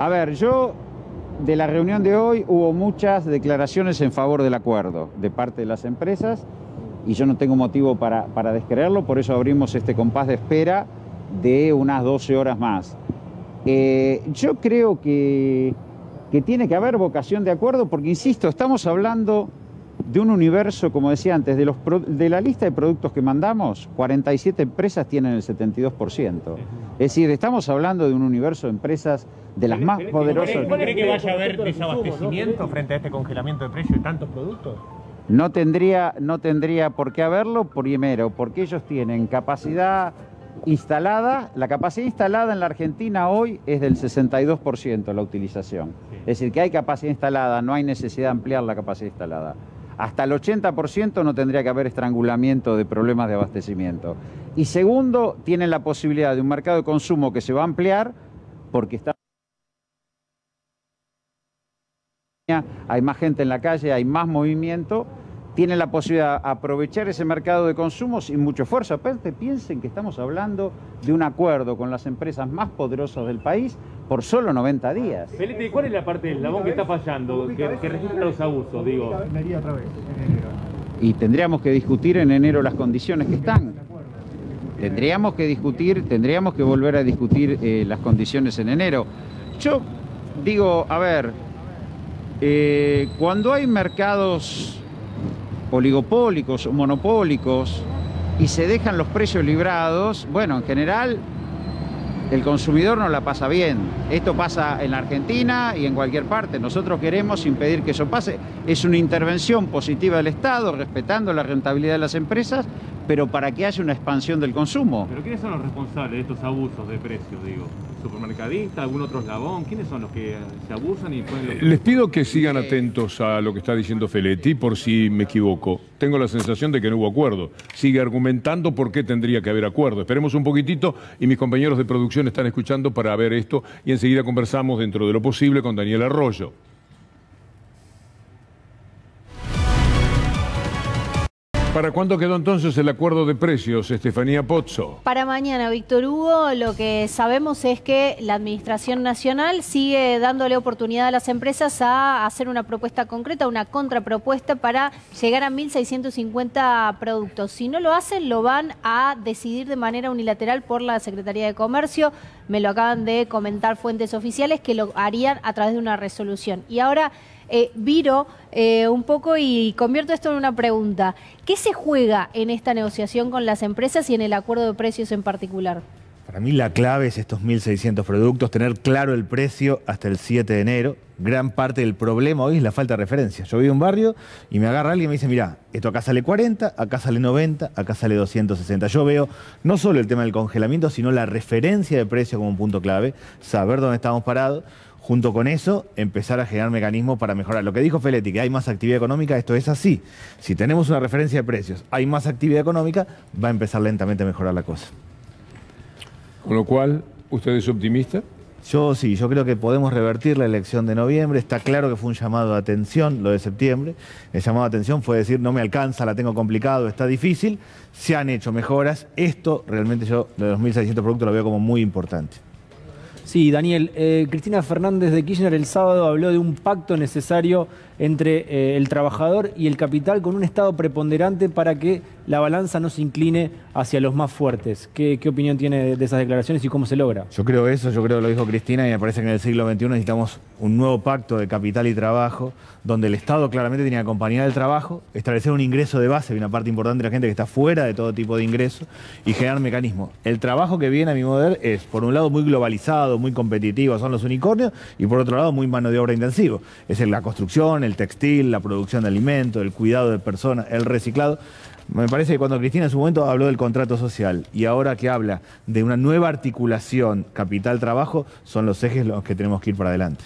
A ver, de la reunión de hoy hubo muchas declaraciones en favor del acuerdo de parte de las empresas y yo no tengo motivo para descreerlo, por eso abrimos este compás de espera de unas 12 horas más. Yo creo que tiene que haber vocación de acuerdo porque, insisto, estamos hablando de un universo, como decía antes, de la lista de productos que mandamos, 47 empresas tienen el 72%. Es decir, estamos hablando de un universo de empresas de las más poderosas. ¿Cree que vaya a haber desabastecimiento frente a este congelamiento de precios de tantos productos? No tendría por qué haberlo, primero, porque ellos tienen capacidad instalada. La capacidad instalada en la Argentina hoy es del 62% la utilización. Es decir, que hay capacidad instalada, no hay necesidad de ampliar la capacidad instalada. Hasta el 80% no tendría que haber estrangulamiento de problemas de abastecimiento. Y segundo, tienen la posibilidad de un mercado de consumo que se va a ampliar porque hay más gente en la calle, hay más movimiento, tienen la posibilidad de aprovechar ese mercado de consumo sin mucho esfuerzo. Aparte, piensen que estamos hablando de un acuerdo con las empresas más poderosas del país por solo 90 días. Felipe, ¿cuál es la parte del eslabón que está fallando, que registra los abusos, digo? Y tendríamos que discutir en enero las condiciones que están. Tendríamos que volver a discutir las condiciones en enero. Yo digo, a ver, cuando hay mercados oligopólicos o monopólicos y se dejan los precios librados, bueno, en general el consumidor no la pasa bien. Esto pasa en la Argentina y en cualquier parte. Nosotros queremos impedir que eso pase. Es una intervención positiva del Estado, respetando la rentabilidad de las empresas, pero para que haya una expansión del consumo. ¿Pero quiénes son los responsables de estos abusos de precios, digo? ¿Supermercadista, algún otro eslabón? ¿Quiénes son los que se abusan y ponen los... Les pido que sigan atentos a lo que está diciendo Feletti, por si me equivoco. Tengo la sensación de que no hubo acuerdo. Sigue argumentando por qué tendría que haber acuerdo. Esperemos un poquitito y mis compañeros de producción están escuchando para ver esto y enseguida conversamos dentro de lo posible con Daniel Arroyo. ¿Para cuándo quedó entonces el acuerdo de precios, Estefanía Pozzo? Para mañana, Víctor Hugo. Lo que sabemos es que la Administración Nacional sigue dándole oportunidad a las empresas a hacer una propuesta concreta, una contrapropuesta para llegar a 1.650 productos. Si no lo hacen, lo van a decidir de manera unilateral por la Secretaría de Comercio. Me lo acaban de comentar fuentes oficiales que lo harían a través de una resolución. Y ahora Viro un poco y convierto esto en una pregunta. ¿Qué se juega en esta negociación con las empresas y en el acuerdo de precios en particular? Para mí la clave es estos 1.600 productos, tener claro el precio hasta el 7 de enero. Gran parte del problema hoy es la falta de referencia. Yo voy a un barrio y me agarra alguien y me dice, mirá, esto acá sale 40, acá sale 90, acá sale 260. Yo veo no solo el tema del congelamiento, sino la referencia de precio como un punto clave, saber dónde estamos parados. Junto con eso, empezar a generar mecanismos para mejorar. Lo que dijo Feletti, que hay más actividad económica, esto es así. Si tenemos una referencia de precios, hay más actividad económica, va a empezar lentamente a mejorar la cosa. Con lo cual, ¿usted es optimista? Yo sí, yo creo que podemos revertir la elección de noviembre. Está claro que fue un llamado de atención lo de septiembre. El llamado de atención fue decir, no me alcanza, la tengo complicado, está difícil. Se han hecho mejoras. Esto realmente yo, de los 1.600 productos, lo veo como muy importante. Sí, Daniel, Cristina Fernández de Kirchner el sábado habló de un pacto necesario entre el trabajador y el capital con un Estado preponderante para que la balanza no se incline hacia los más fuertes. ¿Qué opinión tiene de esas declaraciones y cómo se logra? Yo creo eso, yo creo que lo dijo Cristina y me parece que en el siglo XXI necesitamos un nuevo pacto de capital y trabajo donde el Estado claramente tiene que acompañar el trabajo, establecer un ingreso de base, hay una parte importante de la gente que está fuera de todo tipo de ingresos y generar mecanismos. El trabajo que viene a mi modo es, por un lado, muy globalizado, muy competitivo, son los unicornios, y por otro lado, muy mano de obra intensivo. Es la construcción, el textil, la producción de alimentos, el cuidado de personas, el reciclado. Me parece que cuando Cristina en su momento habló del contrato social y ahora que habla de una nueva articulación capital-trabajo, son los ejes los que tenemos que ir para adelante.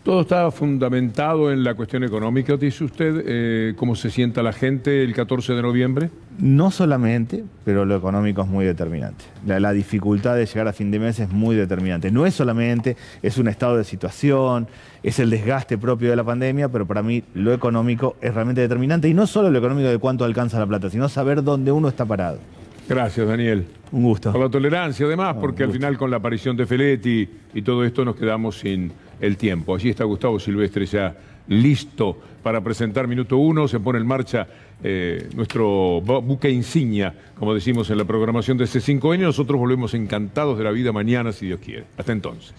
Todo está fundamentado en la cuestión económica, dice usted. ¿Cómo se sienta la gente el 14 de noviembre? No solamente, pero lo económico es muy determinante. La dificultad de llegar a fin de mes es muy determinante. No es solamente, es un estado de situación, es el desgaste propio de la pandemia, pero para mí lo económico es realmente determinante. Y no solo lo económico de cuánto alcanza la plata, sino saber dónde uno está parado. Gracias, Daniel. Un gusto. Por la tolerancia, además, porque al final con la aparición de Feletti y todo esto nos quedamos sin el tiempo. Allí está Gustavo Silvestre ya listo para presentar Minuto 1. Se pone en marcha nuestro buque insignia, como decimos en la programación de C5N. Nosotros volvemos encantados de la vida mañana, si Dios quiere. Hasta entonces.